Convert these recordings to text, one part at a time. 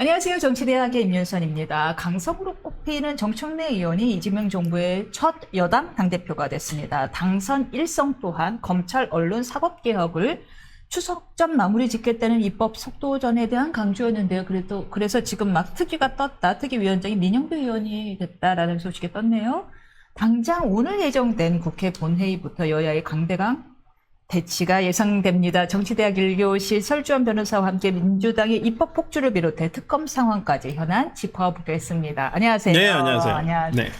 안녕하세요. 정치대학의 임윤선입니다. 강성으로 꼽히는 정청래 의원이 이재명 정부의 첫 여당 당대표가 됐습니다. 당선 일성 또한 검찰 언론 사법개혁을 추석 전 마무리 짓겠다는 입법 속도전에 대한 강조였는데요. 그래서 지금 막 특위가 떴다. 특위위원장이 민영배 의원이 됐다라는 소식이 떴네요. 당장 오늘 예정된 국회 본회의부터 여야의 강대강 대치가 예상됩니다. 정치대학 1교시 설주원 변호사와 함께 민주당의 입법 폭주를 비롯해 특검 상황까지 현안 짚어보겠습니다. 안녕하세요. 네, 안녕하세요. 안녕하세요. 네.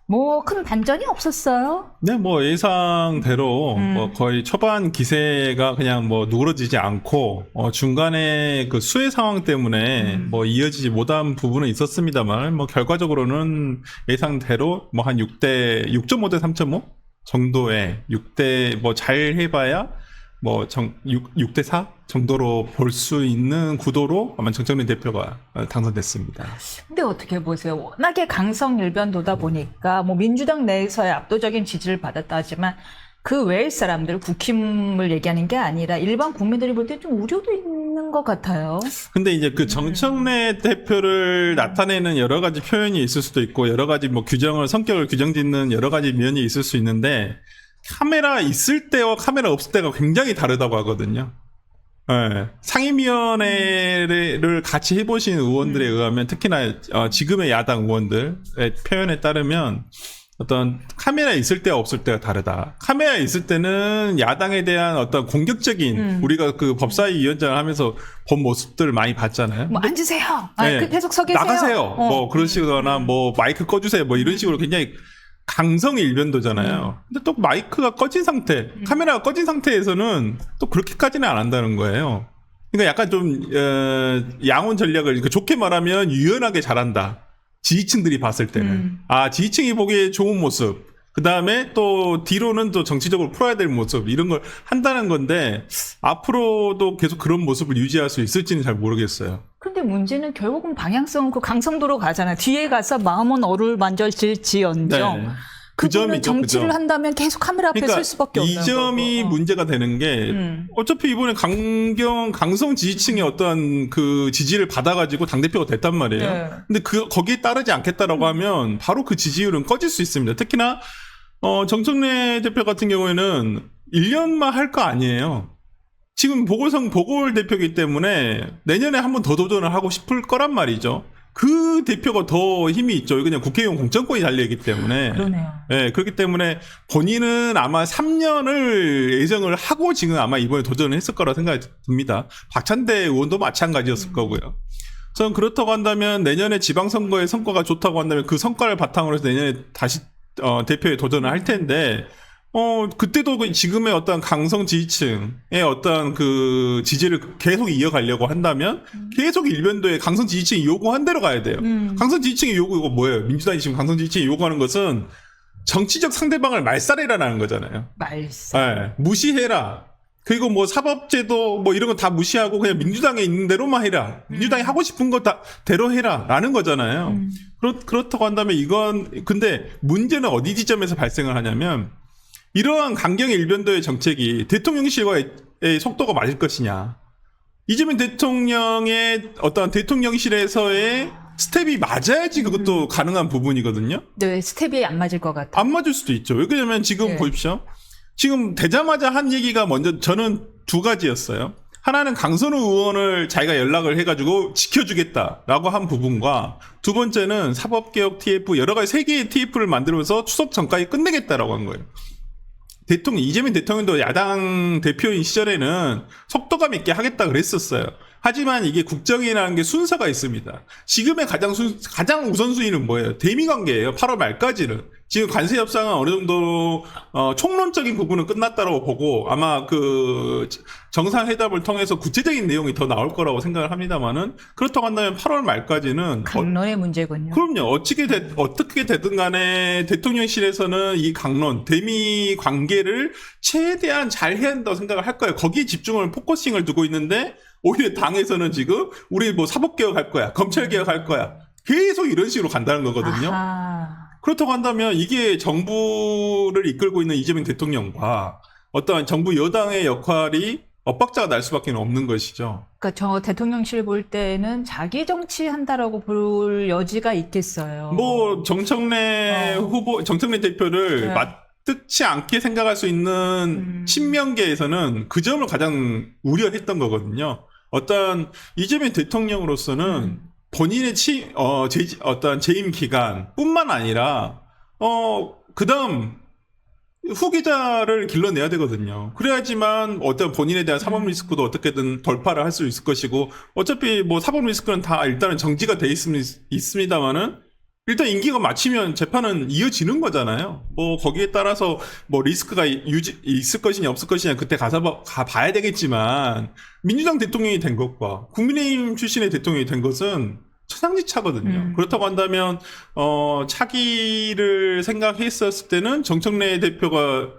뭐 큰 반전이 없었어요? 네, 뭐 예상대로 뭐 거의 초반 기세가 그냥 뭐 누그러지지 않고 중간에 그 수혜 상황 때문에 뭐 이어지지 못한 부분은 있었습니다만 뭐 결과적으로는 예상대로 뭐 한 6.5대 3.5 정도의 6대 뭐 잘 해봐야 뭐 6대 4 정도로 볼 수 있는 구도로 아마 정청래 대표가 당선됐습니다. 근데 어떻게 보세요? 워낙에 강성 일변도다 보니까 뭐 민주당 내에서의 압도적인 지지를 받았다 하지만 그 외의 사람들, 국힘을 얘기하는 게 아니라 일반 국민들이 볼 때 좀 우려도 있는 것 같아요. 근데 이제 그 정청래 대표를 나타내는 여러 가지 표현이 있을 수도 있고 여러 가지 뭐 성격을 규정짓는 여러 가지 면이 있을 수 있는데 카메라 있을 때와 카메라 없을 때가 굉장히 다르다고 하거든요. 네. 상임위원회를 같이 해보신 의원들에 의하면 특히나 지금의 야당 의원들의 표현에 따르면 어떤 카메라 있을 때와 없을 때가 다르다. 카메라 있을 때는 야당에 대한 어떤 공격적인 우리가 그 법사위원장을 하면서 본 모습들을 많이 봤잖아요. 뭐 앉으세요. 네. 계속 서 계세요. 나가세요. 뭐 그러시거나 뭐 마이크 꺼주세요. 뭐 이런 식으로 굉장히 강성 일변도잖아요. 근데 또 마이크가 꺼진 상태, 카메라가 꺼진 상태에서는 또 그렇게까지는 안 한다는 거예요. 그러니까 약간 좀 양원 전략을 좋게 말하면 유연하게 잘한다. 지지층들이 봤을 때는 지지층이 보기에 좋은 모습. 그 다음에 또 뒤로는 또 정치적으로 풀어야 될 모습 이런 걸 한다는 건데 앞으로도 계속 그런 모습을 유지할 수 있을지는 잘 모르겠어요. 근데 문제는 결국은 방향성은 그 강성도로 가잖아요. 뒤에 가서 마음은 어를 만져질지언정. 네. 그 그 점이죠, 점이 정치를 그 점. 한다면 계속 카메라 앞에 설 수밖에 없는 이 점이 거고. 문제가 되는 게 어차피 이번에 강성 지지층의 어떤 그 지지를 받아가지고 당대표가 됐단 말이에요. 네. 근데 거기에 따르지 않겠다라고 하면 바로 그 지지율은 꺼질 수 있습니다. 특히나 정청래 대표 같은 경우에는 1년만 할 거 아니에요. 지금 보궐 대표이기 때문에 내년에 한 번 더 도전을 하고 싶을 거란 말이죠. 그 대표가 더 힘이 있죠. 그냥 국회의원 공천권이 달려있기 때문에. 그러네요. 네, 그렇기 때문에 본인은 아마 3년을 예정을 하고 지금 아마 이번에 도전을 했을 거라 생각이 듭니다. 박찬대 의원도 마찬가지였을 거고요. 저는 그렇다고 한다면 내년에 지방선거의 성과가 좋다고 한다면 그 성과를 바탕으로 해서 내년에 다시 대표에 도전을 할 텐데 그때도 지금의 어떤 강성 지지층의 어떤 그 지지를 계속 이어가려고 한다면 계속 일변도의 강성 지지층이 요구한 대로 가야 돼요. 강성 지지층의 요구 이거 뭐예요? 민주당이 지금 강성 지지층이 요구하는 것은 정치적 상대방을 말살해라라는 거잖아요. 말살. 네, 무시해라. 그리고 뭐 사법제도 뭐 이런 거 다 무시하고 그냥 민주당에 있는 대로만 해라. 민주당이 하고 싶은 거 다 대로 해라라는 거잖아요. 그렇다고 한다면 근데 문제는 어디 지점에서 발생을 하냐면 이러한 강경 일변도의 정책이 대통령실과의 속도가 맞을 것이냐. 이재명 대통령의 어떤 대통령실에서의 스텝이 맞아야지 그것도 가능한 부분이거든요. 네, 스텝이 안 맞을 것 같아요. 안 맞을 수도 있죠. 왜냐면 지금 네. 보십시오. 지금 되자마자 한 얘기가 먼저 저는 두 가지였어요. 하나는 강선우 의원을 자기가 연락을 해가지고 지켜주겠다라고 한 부분과 두 번째는 사법개혁 TF 여러 가지 세 개의 TF를 만들어서 추석 전까지 끝내겠다라고 한 거예요. 이재명 대통령도 야당 대표인 시절에는 속도감 있게 하겠다 그랬었어요. 하지만 이게 국정이라는 게 순서가 있습니다. 지금의 가장 우선순위는 뭐예요? 대미 관계예요. 8월 말까지는. 지금 관세 협상은 어느 정도 총론적인 부분은 끝났다고 보고 아마 그 정상회담을 통해서 구체적인 내용이 더 나올 거라고 생각을 합니다만은 그렇다고 한다면 8월 말까지는 강론의 문제군요. 그럼요. 어떻게 되든 간에 대통령실에서는 이 강론, 대미 관계를 최대한 잘 해야 한다고 생각을 할 거예요. 거기에 집중을 포커싱을 두고 있는데 오히려 당에서는 지금 우리 뭐 사법개혁 할 거야. 검찰개혁 할 거야. 계속 이런 식으로 간다는 거거든요. 아하. 그렇다고 한다면 이게 정부를 이끌고 있는 이재명 대통령과 어떠한 정부 여당의 역할이 엇박자가 날 수밖에 없는 것이죠. 그러니까 저 대통령실 볼 때는 자기 정치한다라고 볼 여지가 있겠어요. 뭐 정청래 후보, 정청래 대표를 네. 맞득치 않게 생각할 수 있는 친명계에서는 그 점을 가장 우려했던 거거든요. 어떤 이재명 대통령으로서는 본인의 어떤 재임 기간뿐만 아니라 그다음 후계자를 길러내야 되거든요. 그래야지만 어떤 본인에 대한 사법 리스크도 어떻게든 돌파를 할 수 있을 것이고, 어차피 뭐 사법 리스크는 다 일단은 정지가 돼 있습니다만은 일단 임기가 마치면 재판은 이어지는 거잖아요. 뭐 거기에 따라서 뭐 리스크가 있을 것이냐 없을 것이냐 그때 가서 봐야 되겠지만, 민주당 대통령이 된 것과 국민의힘 출신의 대통령이 된 것은 천상지차거든요. 그렇다고 한다면 차기를 생각했었을 때는 정청래 대표가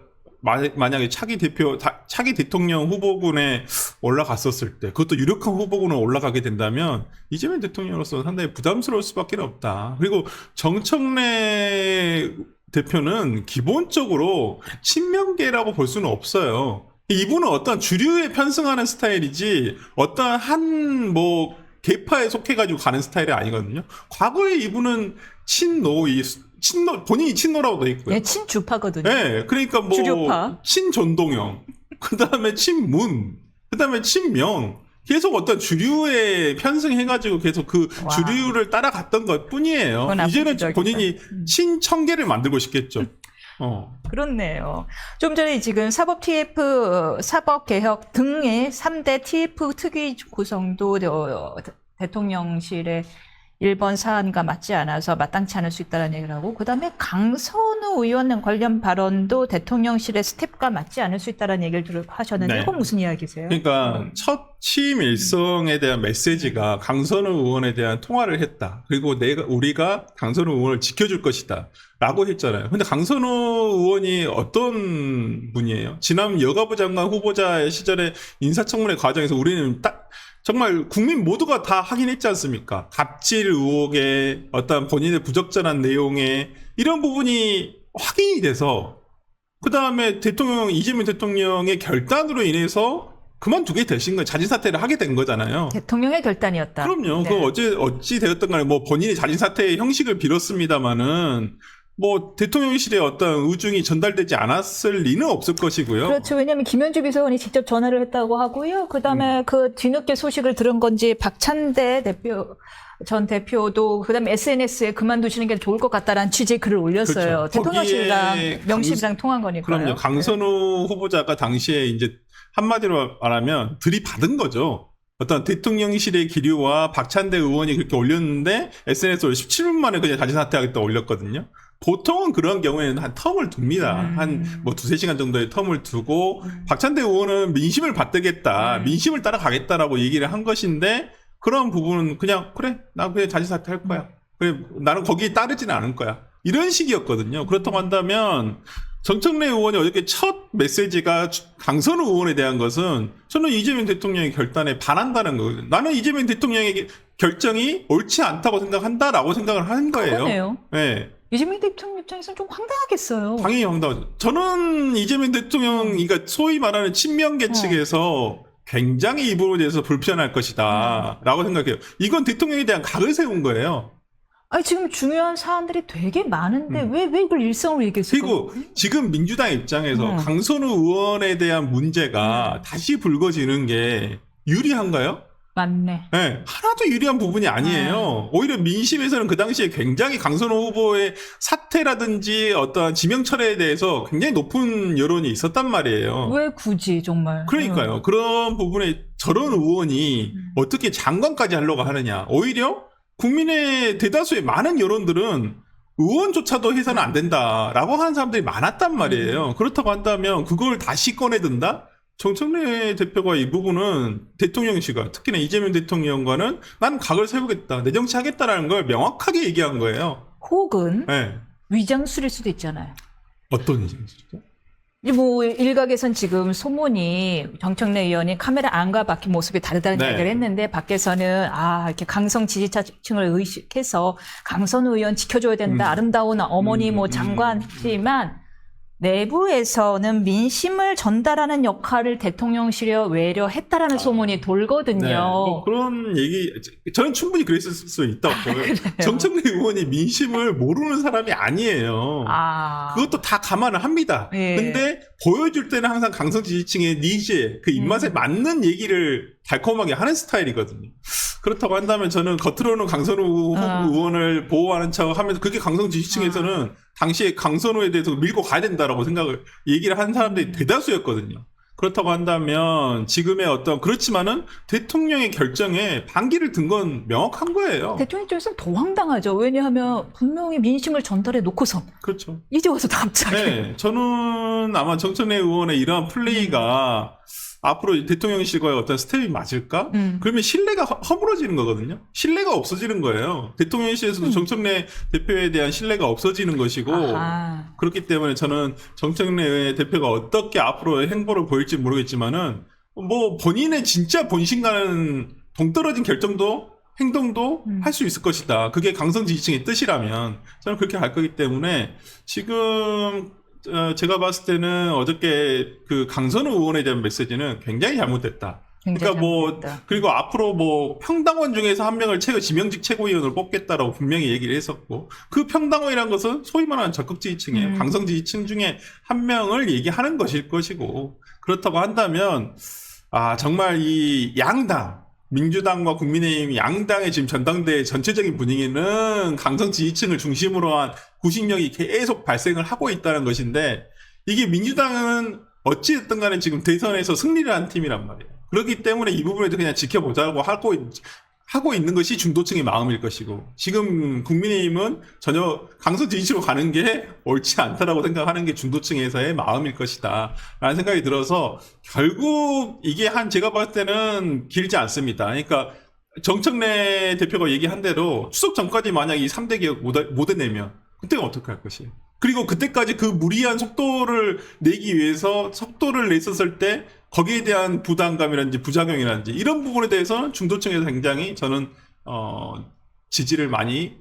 만약에 차기 대통령 후보군에 올라갔었을 때, 그것도 유력한 후보군에 올라가게 된다면 이재명 대통령으로서 상당히 부담스러울 수밖에 없다. 그리고 정청래 대표는 기본적으로 친명계라고 볼 수는 없어요. 이분은 어떤 주류에 편승하는 스타일이지 어떤 한 계파에 속해가지고 가는 스타일이 아니거든요. 과거에 이분은 본인이 친노라고 돼 있고요. 예, 친주파거든요. 네, 그러니까 주류파. 친전동영, 그 다음에 친문, 그 다음에 친명, 계속 어떤 주류에 편승해가지고 계속 그 와. 주류를 따라갔던 것 뿐이에요. 그건 이제는 압도적이다. 본인이 친청계를 만들고 싶겠죠. 그렇네요. 좀 전에 지금 사법 TF, 사법개혁 등의 3대 TF 특위 구성도 대통령실의 1번 사안과 맞지 않아서 마땅치 않을 수 있다는 얘기를 하고, 그 다음에 강선우 의원 관련 발언도 대통령실의 스텝과 맞지 않을 수 있다는 얘기를 하셨는데, 네. 이건 무슨 이야기세요? 그러니까 첫 취임 일성에 대한 메시지가 강선우 의원에 대한 통화를 했다. 그리고 우리가 강선우 의원을 지켜줄 것이다. 라고 했잖아요. 근데 강선우 의원이 어떤 분이에요? 지난 여가부 장관 후보자 시절에 인사청문회 과정에서 우리는 정말 국민 모두가 다 확인했지 않습니까? 갑질 의혹에 어떤 본인의 부적절한 내용에 이런 부분이 확인이 돼서 그 다음에 이재명 대통령의 결단으로 인해서 그만두게 되신 거예요. 자진 사퇴를 하게 된 거잖아요. 대통령의 결단이었다. 그럼요. 네. 그 어찌 되었던 간에 본인이 자진 사퇴의 형식을 빌었습니다만은 대통령실에 어떤 의중이 전달되지 않았을 리는 없을 것이고요. 그렇죠. 왜냐하면 김현주 비서관이 직접 전화를 했다고 하고요. 그다음에 그 뒤늦게 소식을 들은 건지 박찬대 전 대표도 그다음에 SNS에 그만두시는 게 좋을 것 같다라는 취지의 글을 올렸어요. 그렇죠. 대통령실이랑 거기에 명실이랑 통한 거니까요. 그럼요. 강선우 후보자가 당시에 이제 한마디로 말하면 들이받은 거죠. 어떤 대통령실의 기류와 박찬대 의원이 그렇게 올렸는데 SNS에 17분 만에 그냥 자진 사퇴하겠다 올렸거든요. 보통은 그런 경우에는 한 텀을 둡니다. 한 두세 시간 정도의 텀을 두고 박찬대 의원은 민심을 받들겠다. 민심을 따라가겠다라고 얘기를 한 것인데, 그런 부분은 그냥 그래 나 그냥 자진 사퇴할 거야. 그래 나는 거기에 따르지는 않을 거야. 이런 식이었거든요. 그렇다고 한다면 정청래 의원이 어저께 첫 메시지가 강선우 의원에 대한 것은 저는 이재명 대통령의 결단에 반한다는 거거든요. 나는 이재명 대통령의 결정이 옳지 않다고 생각한다라고 생각을 하는 거예요. 그러네요. 네. 이재명 대통령 입장에서는 좀 황당하겠어요. 당연히 황당하죠. 저는 이재명 대통령, 그러니까 소위 말하는 친명계 측에서 굉장히 이 부분에 대해서 불편할 것이다 라고 생각해요. 이건 대통령에 대한 각을 세운 거예요. 아니 지금 중요한 사안들이 되게 많은데 왜 이걸 일성으로 얘기했을까? 그리고 지금 민주당 입장에서 강선우 의원에 대한 문제가 다시 불거지는 게 유리한가요? 맞네. 네, 하나도 유리한 부분이 아니에요. 오히려 민심에서는 그 당시에 굉장히 강선우 후보의 사퇴라든지 어떤 지명철회에 대해서 굉장히 높은 여론이 있었단 말이에요. 왜 굳이 정말? 그러니까요. 그런 부분에 저런 의원이 어떻게 장관까지 하려고 하느냐. 오히려 국민의 대다수의 많은 여론들은 의원조차도 해서는 안 된다라고 하는 사람들이 많았단 말이에요. 그렇다고 한다면 그걸 다시 꺼내든다? 정청래 대표가 이 부분은 대통령실과 특히나 이재명 대통령과는 난 각을 세우겠다, 내 정치 하겠다라는 걸 명확하게 얘기한 거예요. 혹은 네. 위장술일 수도 있잖아요. 어떤 위장술이죠? 뭐 일각에선 지금 소문이 정청래 의원이 카메라 안과 밖의 모습이 다르다는 네. 얘기를 했는데, 밖에서는 이렇게 강성 지지자층을 의식해서 강선우 의원 지켜줘야 된다, 아름다운 어머니 장관이지만 내부에서는 민심을 전달하는 역할을 대통령실에 외려 했다라는 소문이 돌거든요. 네, 뭐 그런 얘기 저는 충분히 그랬을 수 있다고 보여요. 정청래 의원이 민심을 모르는 사람이 아니에요. 그것도 다 감안을 합니다. 예. 근데 보여줄 때는 항상 강성 지지층의 니즈에 그 입맛에 맞는 얘기를 달콤하게 하는 스타일이거든요. 그렇다고 한다면 저는 겉으로는 강선우 의원을 보호하는 척 하면서 그게 강성 지지층에서는 당시에 강선우에 대해서 밀고 가야 된다라고 생각을 얘기를 한 사람들이 대다수였거든요. 그렇다고 한다면 지금의 어떤 그렇지만은 대통령의 결정에 반기를 든 건 명확한 거예요. 대통령 입장에서는 더 황당하죠. 왜냐하면 분명히 민심을 전달해 놓고서 그렇죠. 이제 와서 갑자기. 네, 저는 아마 정청래 의원의 이러한 플레이가 앞으로 대통령실과의 어떤 스텝이 맞을까? 그러면 신뢰가 허물어지는 거거든요. 신뢰가 없어지는 거예요. 대통령실에서도 정청래 대표에 대한 신뢰가 없어지는 것이고 그렇기 때문에 저는 정청래 대표가 어떻게 앞으로 행보를 보일지 모르겠지만은 뭐 본인의 진짜 본심과는 동떨어진 결정도 행동도 할 수 있을 것이다. 그게 강성 지지층의 뜻이라면 저는 그렇게 갈 거기 때문에 지금 제가 봤을 때는 어저께 그 강선우 의원에 대한 메시지는 굉장히 잘못됐다. 그러니까 그리고 앞으로 뭐 평당원 중에서 한 명을 지명직 최고위원을 뽑겠다라고 분명히 얘기를 했었고, 그 평당원이란 것은 소위 말하는 적극 지지층이에요. 강성 지지층 중에 한 명을 얘기하는 것일 것이고, 그렇다고 한다면, 정말 이 양당, 민주당과 국민의힘 양당의 지금 전당대 전체적인 분위기는 강성 지지층을 중심으로 한 구식력이 계속 발생을 하고 있다는 것인데, 이게 민주당은 어찌됐든 간에 지금 대선에서 승리를 한 팀이란 말이에요. 그렇기 때문에 이 부분에도 그냥 지켜보자고 하고 있는 것이 중도층의 마음일 것이고, 지금 국민의힘은 전혀 강성 지지층으로 가는 게 옳지 않다라고 생각하는 게 중도층에서의 마음일 것이다 라는 생각이 들어서, 결국 이게 제가 봤을 때는 길지 않습니다. 그러니까 정청래 대표가 얘기한 대로 추석 전까지 만약 이 3대 개혁 못 해내면 그때가 어떻게 할 것이에요. 그리고 그때까지 그 무리한 속도를 내기 위해서 속도를 냈었을 때 거기에 대한 부담감이라든지 부작용이라든지 이런 부분에 대해서는 중도층에서 굉장히 저는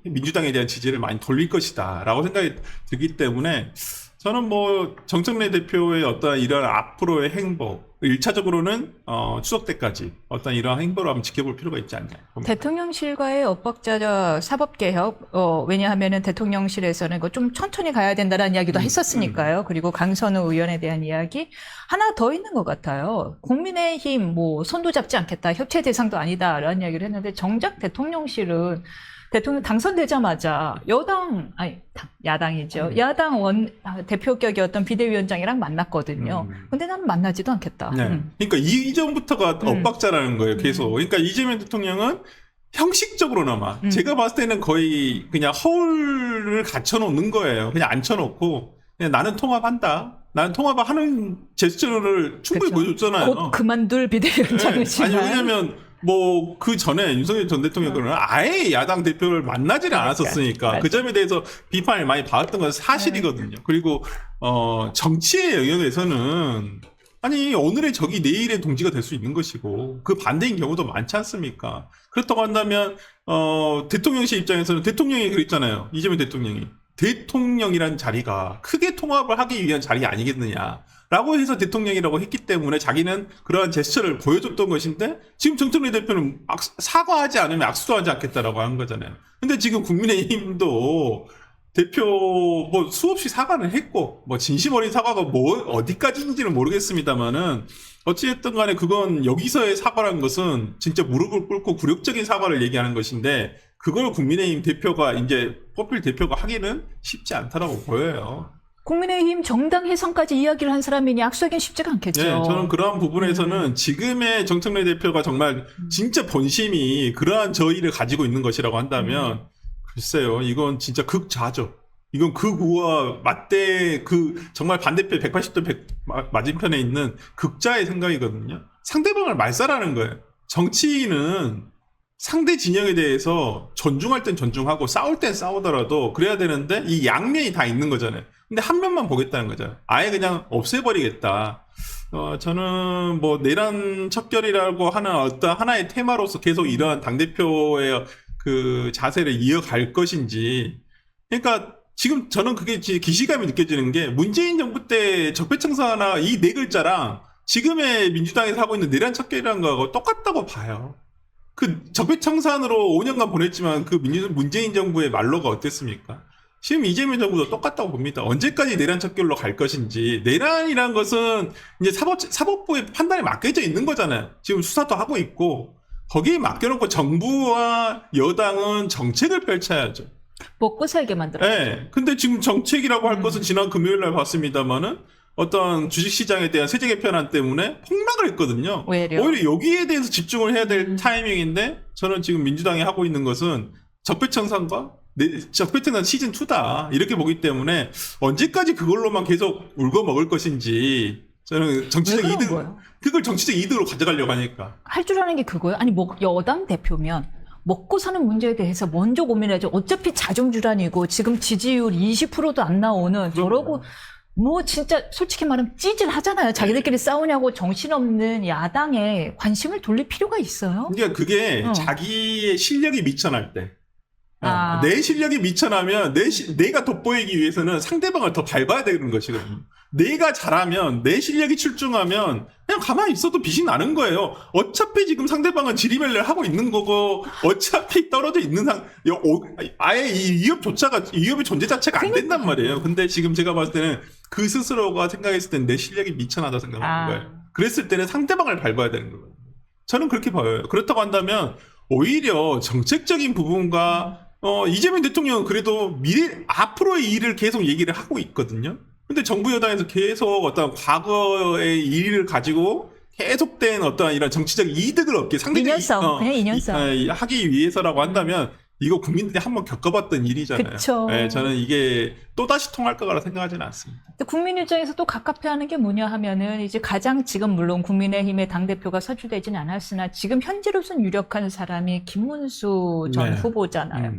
민주당에 대한 지지를 많이 돌릴 것이다 라고 생각이 들기 때문에, 저는 뭐 정청래 대표의 어떤 이런 앞으로의 행보, 1차적으로는 추석 때까지 어떤 이러한 행보를 한번 지켜볼 필요가 있지 않냐 봅니다. 대통령실과의 엇박자 사법개혁, 왜냐하면은 대통령실에서는 이거 좀 천천히 가야 된다는 이야기도 했었으니까요. 그리고 강선우 의원에 대한 이야기 하나 더 있는 것 같아요. 국민의힘 뭐 손도 잡지 않겠다, 협치 대상도 아니다라는 이야기를 했는데, 정작 대통령실은 대통령 당선되자마자 야당이죠. 야당 대표격이었던 비대위원장이랑 만났거든요. 근데 나는 만나지도 않겠다. 네. 그러니까 이전부터가 엇박자라는 거예요, 계속. 그러니까 이재명 대통령은 형식적으로나마 제가 봤을 때는 거의 그냥 허울을 갖춰놓는 거예요. 그냥 앉혀놓고 그냥 나는 통합한다. 나는 통합을 하는 제스처를 충분히 보여줬잖아요. 곧 그만둘 비대위원장이지만. 아니 왜냐면 뭐 그 전에 윤석열 전 대통령은 아예 야당 대표를 만나지를 않았었으니까 그 점에 대해서 비판을 많이 받았던 건 사실이거든요. 그리고 정치의 영역에서는 아니 오늘의 적이 내일의 동지가 될 수 있는 것이고, 그 반대인 경우도 많지 않습니까? 그렇다고 한다면 대통령실 입장에서는 대통령이 그랬잖아요. 이재명 대통령이 대통령이란 자리가 크게 통합을 하기 위한 자리 아니겠느냐 라고 해서 대통령이라고 했기 때문에 자기는 그러한 제스처를 보여줬던 것인데, 지금 정청래 대표는 사과하지 않으면 악수도 하지 않겠다라고 하는 거잖아요. 근데 지금 국민의힘도 대표 뭐 수없이 사과를 했고, 뭐 진심 어린 사과가 뭐 어디까지인지는 모르겠습니다만은 어찌됐든 간에 그건 여기서의 사과라는 것은 진짜 무릎을 꿇고 굴욕적인 사과를 얘기하는 것인데, 그걸 국민의힘 대표가 이제 뽑힐 대표가 하기는 쉽지 않다라고 보여요. 국민의힘 정당 해산까지 이야기를 한 사람이니 악수하기는 쉽지가 않겠죠. 네, 저는 그러한 부분에서는 지금의 정청래 대표가 정말 진짜 본심이 그러한 저의를 가지고 있는 것이라고 한다면 글쎄요, 이건 진짜 극좌죠. 이건 극우와 맞대 정말 반대편 180도 맞은편에 있는 극자의 생각이거든요. 상대방을 말살하는 거예요. 정치인은 상대 진영에 대해서 존중할 땐 존중하고 싸울 땐 싸우더라도 그래야 되는데, 이 양면이 다 있는 거잖아요. 근데 한 면만 보겠다는 거죠. 아예 그냥 없애버리겠다. 저는 뭐 내란 척결이라고 하는 어떤 하나의 테마로서 계속 이러한 당대표의 그 자세를 이어갈 것인지, 그러니까 지금 저는 그게 기시감이 느껴지는 게 문재인 정부 때 적폐청산하나 이 네 글자랑 지금의 민주당에서 하고 있는 내란 척결이라는 거하고 똑같다고 봐요. 그 적폐청산으로 5년간 보냈지만 그 문재인 정부의 말로가 어땠습니까? 지금 이재명 정부도 똑같다고 봅니다. 언제까지 내란 척결로 갈 것인지. 내란이란 것은 이제 사법부의 판단에 맡겨져 있는 거잖아요. 지금 수사도 하고 있고 거기에 맡겨놓고 정부와 여당은 정책을 펼쳐야죠. 먹고 살게 만들어요. 네. 근데 지금 정책이라고 할 것은 지난 금요일 날 봤습니다만은 어떤 주식시장에 대한 세제 개편안 때문에 폭락을 했거든요. 오히려 여기에 대해서 집중을 해야 될 타이밍인데 저는 지금 민주당이 하고 있는 것은 적폐청산과 적폐청산 시즌2다. 이렇게 보기 때문에 언제까지 그걸로만 계속 울고 먹을 것인지 저는 정치적 왜 그런 이득, 거예요? 그걸 정치적 이득으로 가져가려고 하니까. 할 줄 아는 게 그거예요. 아니 뭐 여당 대표면 먹고 사는 문제에 대해서 먼저 고민해야죠. 어차피 자정주란이고 지금 지지율 20%도 안 나오는 저러고 뭐 진짜 솔직히 말하면 찌질하잖아요. 자기들끼리 싸우냐고 정신없는 야당에 관심을 돌릴 필요가 있어요? 그러니까 그게 자기의 실력이 미천할 때. 아. 내 실력이 미천하면 내가 돋보이기 위해서는 상대방을 더 밟아야 되는 것이거든요. 내가 잘하면 내 실력이 출중하면 그냥 가만히 있어도 빛이 나는 거예요. 어차피 지금 상대방은 지리멸렬 하고 있는 거고 어차피 떨어져 있는 아예 이 위협의 존재 자체가 안 된단 말이에요. 근데 지금 제가 봤을 때는 그 스스로가 생각했을 때는 내 실력이 미천하다 생각하는 거예요. 그랬을 때는 상대방을 밟아야 되는 거예요. 저는 그렇게 봐요. 그렇다고 한다면 오히려 정책적인 부분과 이재명 대통령은 그래도 앞으로의 일을 계속 얘기를 하고 있거든요. 근데 정부 여당에서 계속 어떤 과거의 일을 가지고 계속된 어떤 이런 정치적 이득을 얻기, 상대적 2년성, 그냥 2년성. 하기 위해서라고 한다면 이거 국민들이 한번 겪어봤던 일이잖아요. 그쵸. 네, 저는 이게 또다시 통할 거라 생각하지는 않습니다. 국민 입장에서 또 갑갑해하는 게 뭐냐 하면은 이제 가장 지금 물론 국민의힘의 당대표가 서출되지는 않았으나 지금 현재로서는 유력한 사람이 김문수 전 네. 후보잖아요.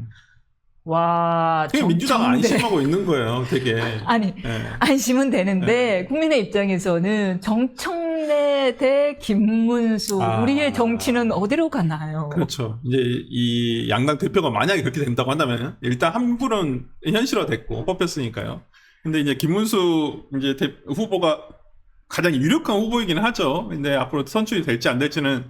와, 민주당 안심하고 있는 거예요, 되게. 아니, 네. 안심은 되는데, 국민의 입장에서는 정청래 대 김문수, 우리의 정치는 어디로 가나요? 그렇죠. 이제 이 양당 대표가 만약에 그렇게 된다고 한다면, 일단 한 분은 현실화됐고, 뽑혔으니까요. 근데 이제 김문수 이제 후보가 가장 유력한 후보이긴 하죠. 근데 앞으로 선출이 될지 안 될지는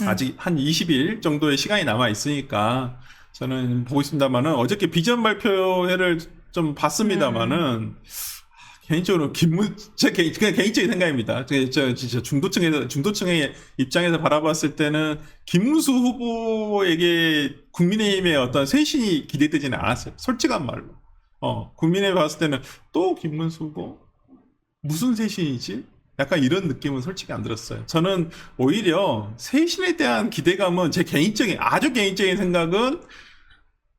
아직 한 20일 정도의 시간이 남아 있으니까, 저는 보고 있습니다만은 어저께 비전 발표회를 좀 봤습니다만은 개인적으로 그냥 개인적인 생각입니다. 저 진짜 중도층의 입장에서 바라봤을 때는 김문수 후보에게 국민의힘의 어떤 쇄신이 기대되지는 않았어요. 솔직한 말로. 국민의힘 봤을 때는 또 김문수 후보 무슨 쇄신이지? 약간 이런 느낌은 솔직히 안 들었어요. 저는 오히려 쇄신에 대한 기대감은 아주 개인적인 생각은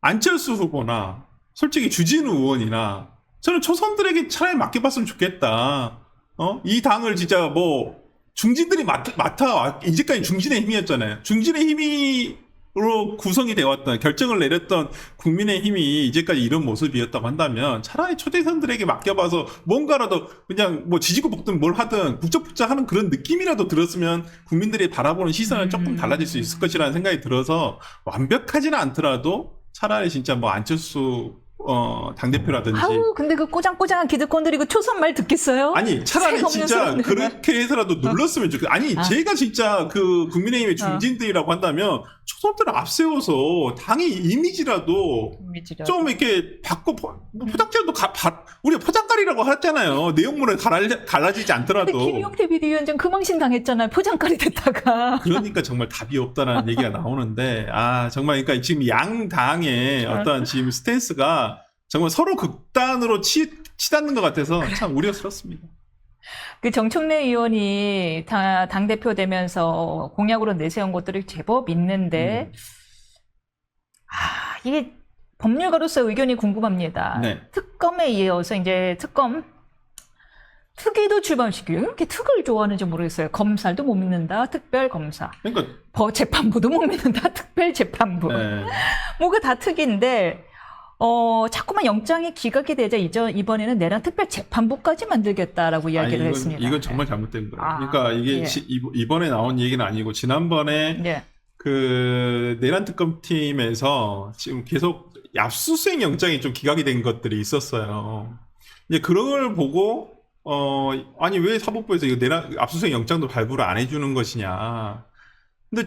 안철수 후보나 솔직히 주진우 의원이나 저는 초선들에게 차라리 맡겨봤으면 좋겠다. 이 당을 진짜 뭐 중진들이 맡아 이제까지 중진의 힘이었잖아요. 중진의 힘으로 구성이 되었던 결정을 내렸던 국민의 힘이 이제까지 이런 모습이었다고 한다면 차라리 초대선들에게 맡겨봐서 뭔가라도 그냥 뭐 지지고 볶든 뭘 하든 북적북적하는 그런 느낌이라도 들었으면 국민들이 바라보는 시선은 조금 달라질 수 있을 것이라는 생각이 들어서 완벽하지는 않더라도 차라리 진짜 뭐 안철수 당대표라든지. 아우, 근데 그 꼬장꼬장한 기득권들이 그 초선 말 듣겠어요? 아니, 차라리 진짜 그렇게 해서라도 눌렀으면 좋겠어요. 아니, 제가 진짜 그 국민의힘의 중진들이라고 한다면 초선들을 앞세워서 당의 이미지라도 좀 이렇게 바꿔, 포장지라도 우리가 포장깔이라고 하잖아요. 내용물은 갈라지지 않더라도. 근데 김용태 비대위원장 그 망신 당했잖아요. 포장깔이 됐다가. 그러니까 정말 답이 없다라는 얘기가 나오는데, 정말 그러니까 지금 양 당의 어떤 지금 스탠스가 정말 서로 극단으로 치닫는 것 같아서 참 우려스럽습니다. 그 정청래 의원이 당대표 되면서 공약으로 내세운 것들이 제법 있는데, 이게 법률가로서 의견이 궁금합니다. 네. 특검에 이어서 이제 특위도 출범시키고, 이렇게 특을 좋아하는지 모르겠어요. 검찰도 못 믿는다, 특별검사. 그러니까. 재판부도 못 믿는다, 특별재판부. 네. 뭐가 다 특인데, 자꾸만 영장이 기각이 되자 이번에는 내란 특별재판부까지 만들겠다라고 이야기를 했습니다. 이건 정말 잘못된 거예요. 그러니까 이게 이번에 나온 얘기는 아니고 지난번에 그 내란 특검팀에서 지금 계속 압수수색 영장이 좀 기각이 된 것들이 있었어요. 이제 그런 걸 보고 아니 왜 사법부에서 이거 압수수색 영장도 발부를 안 해주는 것이냐. 근데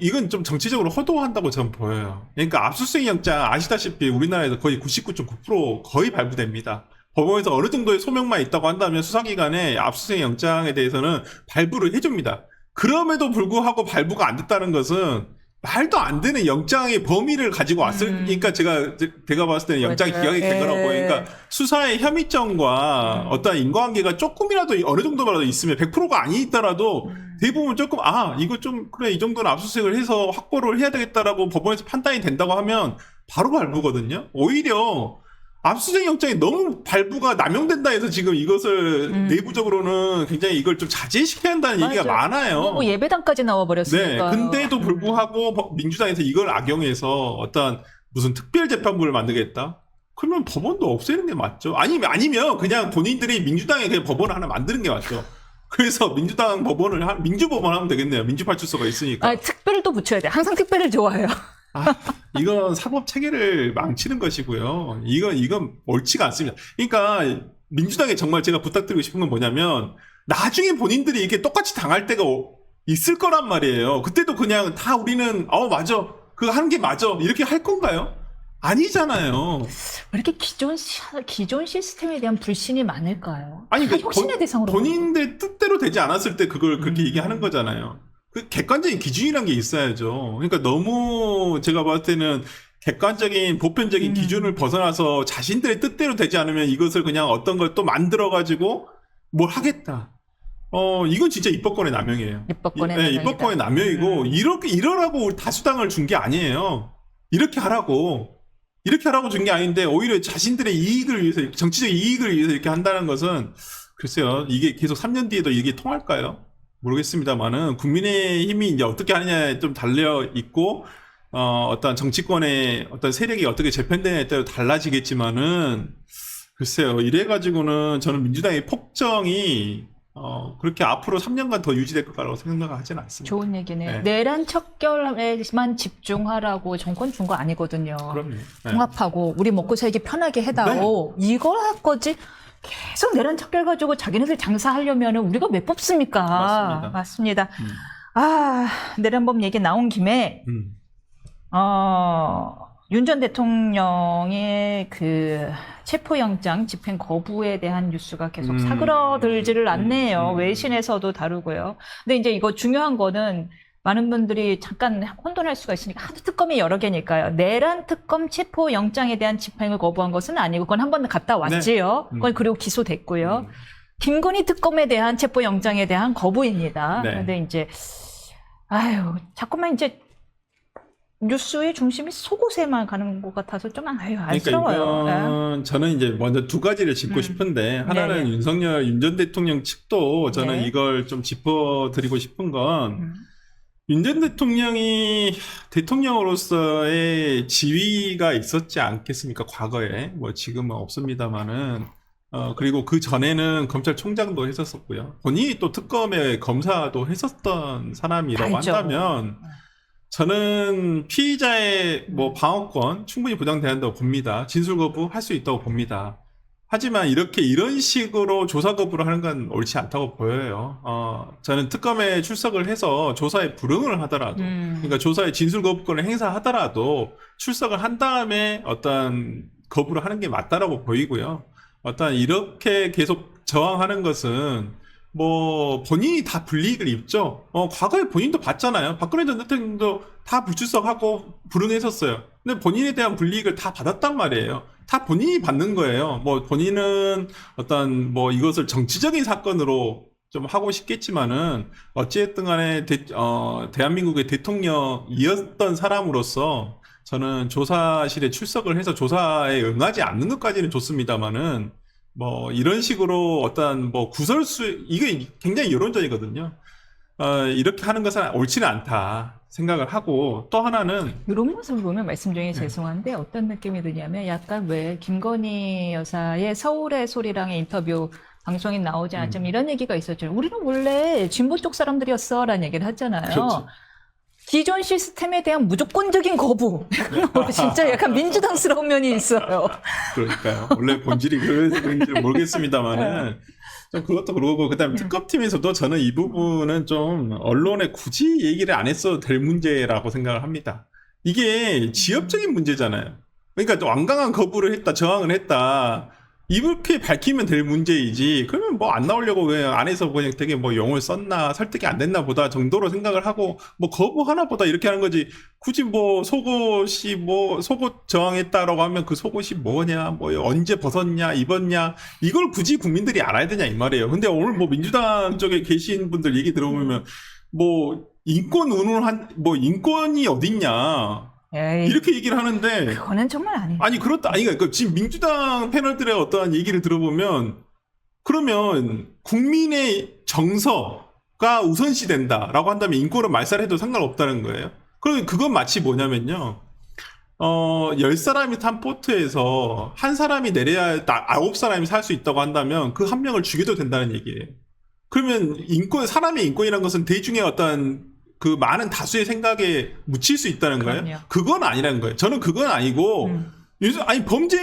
이건 좀 정치적으로 허도한다고 저는 보여요. 그러니까 압수수색 영장 아시다시피 우리나라에서 거의 99.9% 거의 발부됩니다. 법원에서 어느 정도의 소명만 있다고 한다면 수사기관에 압수수색 영장에 대해서는 발부를 해줍니다. 그럼에도 불구하고 발부가 안 됐다는 것은 말도 안 되는 영장의 범위를 가지고 왔으니까 제가 봤을 때는 영장이 맞아요. 기각이 된 거라고. 그러니까 수사의 혐의점과 어떤 인과관계가 조금이라도 어느 정도라도 있으면 100%가 아니더라도 대부분 조금 이거 좀 그래 이 정도는 압수수색을 해서 확보를 해야 되겠다라고 법원에서 판단이 된다고 하면 바로 발부거든요. 오히려 압수수색 영장이 너무 발부가 남용된다 해서 지금 이것을 내부적으로는 굉장히 이걸 좀 자제시켜야 한다는 얘기가 많아요. 뭐 예배당까지 나와버렸으니까. 네, 근데도 불구하고 민주당에서 이걸 악용해서 어떤 무슨 특별재판부를 만들겠다? 그러면 법원도 없애는 게 맞죠. 아니면 그냥 본인들이 민주당에 그냥 법원을 하나 만드는 게 맞죠. 그래서 민주당 법원을 민주법원 하면 되겠네요. 민주파출소가 있으니까. 특별도 붙여야 돼. 항상 특별을 좋아해요. 이건 사법 체계를 망치는 것이고요. 이건 옳지가 않습니다. 그러니까 민주당에 정말 제가 부탁드리고 싶은 건 뭐냐면 나중에 본인들이 이렇게 똑같이 당할 때가 있을 거란 말이에요. 그때도 그냥 다 우리는 맞아. 그거 하는 게 맞아. 이렇게 할 건가요? 아니잖아요. 왜 이렇게 기존 시스템에 대한 불신이 많을까요? 아니, 혁신의 대상으로. 본인들 뜻대로 되지 않았을 때 그걸 그렇게 얘기하는 거잖아요. 그 객관적인 기준이란 게 있어야죠. 그러니까 너무 제가 봤을 때는 객관적인 보편적인 기준을 벗어나서 자신들의 뜻대로 되지 않으면 이것을 그냥 어떤 걸 또 만들어가지고 뭘 하겠다. 이건 진짜 입법권의 남용이에요. 입법권의 남용이고 이러라고 다수당을 준 게 아니에요. 이렇게 하라고 준 게 아닌데 오히려 자신들의 이익을 위해서 정치적 이익을 위해서 이렇게 한다는 것은 글쎄요. 이게 계속 3년 뒤에도 이게 통할까요? 모르겠습니다만은 국민의힘이 이제 어떻게 하느냐에 좀 달려 있고 어떤 정치권의 어떤 세력이 어떻게 재편되느냐에 따라 달라지겠지만은 글쎄요. 이래 가지고는 저는 민주당의 폭정이 그렇게 앞으로 3년간 더 유지될 것 같다고 생각하지는 않습니다. 좋은 얘기네. 네. 내란 척결에만 집중하라고 정권 준 거 아니거든요. 그럼요. 네. 통합하고 우리 먹고 살기 편하게 해다오. 이걸 할 거지. 계속 내란 척결 가지고 자기네들 장사하려면 우리가 왜 뽑습니까? 맞습니다. 내란법 얘기 나온 김에 윤 전 대통령의 그 체포영장 집행 거부에 대한 뉴스가 계속 사그러들지를 않네요. 외신에서도 다루고요. 근데 이제 이거 중요한 거는 많은 분들이 잠깐 혼돈할 수가 있으니까 하도 특검이 여러 개니까요. 내란 특검 체포영장에 대한 집행을 거부한 것은 아니고 그건 한 번 갔다 왔지요. 그건 그리고 기소됐고요. 김건희 특검에 대한 체포영장에 대한 거부입니다. 네. 그런데 이제 자꾸만 이제 뉴스의 중심이 속옷에만 가는 것 같아서 좀 안쓰러워요. 그러니까 저는 이제 먼저 두 가지를 짚고 싶은데 하나는 윤 전 대통령 측도 저는 이걸 좀 짚어드리고 싶은 건 윤 전 대통령이 대통령으로서의 지위가 있었지 않겠습니까? 과거에 뭐 지금은 없습니다만은 그리고 그 전에는 검찰총장도 했었었고요. 본인이 또 특검의 검사도 했었던 사람이라고 한다면 저는 피의자의 방어권 충분히 보장된다고 봅니다. 진술 거부 할 수 있다고 봅니다. 하지만 이런 식으로 조사 거부를 하는 건 옳지 않다고 보여요. 저는 특검에 출석을 해서 조사에 불응을 하더라도, 그러니까 조사에 진술 거부권을 행사하더라도 출석을 한 다음에 어떤 거부를 하는 게 맞다라고 보이고요. 이렇게 계속 저항하는 것은 본인이 다 불이익을 입죠. 과거에 본인도 봤잖아요. 박근혜 전 대통령도 다 불출석하고 불응했었어요. 근데 본인에 대한 불이익을 다 받았단 말이에요. 다 본인이 받는 거예요. 본인은 이것을 정치적인 사건으로 좀 하고 싶겠지만은, 어찌됐든 간에 대한민국의 대통령이었던 사람으로서 저는 조사실에 출석을 해서 조사에 응하지 않는 것까지는 좋습니다만은, 이런 식으로 이게 굉장히 여론전이거든요. 이렇게 하는 것은 옳지는 않다 생각을 하고, 또 하나는 이런 모습을 보면 말씀 중에 죄송한데 어떤 느낌이 드냐면 약간 왜 김건희 여사의 서울의 소리랑의 인터뷰 방송에 나오지 않지만 이런 얘기가 있었죠. 우리는 원래 진보 쪽 사람들이었어 라는 얘기를 하잖아요. 그렇죠. 기존 시스템에 대한 무조건적인 거부. 진짜 약간 민주당스러운 면이 있어요. 그러니까요. 원래 본질이 그래서 그런지 모르겠습니다만은 좀 그것도 그러고 그다음에 특검팀에서도 저는 이 부분은 좀 언론에 굳이 얘기를 안 했어도 될 문제라고 생각을 합니다. 이게 지역적인 문제잖아요. 그러니까 완강한 거부를 했다, 저항을 했다. 이렇게 밝히면 될 문제이지. 그러면 뭐 안 나오려고 왜 안에서 그냥 되게 뭐 용을 썼나, 설득이 안 됐나 보다 정도로 생각을 하고 뭐 거부 하나 보다 이렇게 하는 거지. 굳이 뭐 속옷이 뭐 속옷 저항했다라고 하면 그 속옷이 뭐냐, 뭐 언제 벗었냐, 입었냐, 이걸 굳이 국민들이 알아야 되냐 이 말이에요. 근데 오늘 뭐 민주당 쪽에 계신 분들 얘기 들어보면 뭐 인권 운운한, 뭐 인권이 어딨냐. 에이, 이렇게 얘기를 하는데 그거는 정말 아니에요. 아니 그렇다 아니 그러니까 지금 민주당 패널들의 어떠한 얘기를 들어보면 그러면 국민의 정서가 우선시 된다라고 한다면 인권을 말살해도 상관없다는 거예요. 그럼 그건 마치 뭐냐면요. 10사람이 탄 보트에서 한 사람이 내려야 9사람이 살 수 있다고 한다면 그 한 명을 죽여도 된다는 얘기예요. 그러면 사람의 인권이라는 것은 대중의 어떤 그 많은 다수의 생각에 묻힐 수 있다는 거예요. 그럼요. 그건 아니라는 거예요. 저는 그건 아니고 요즘 아니 범죄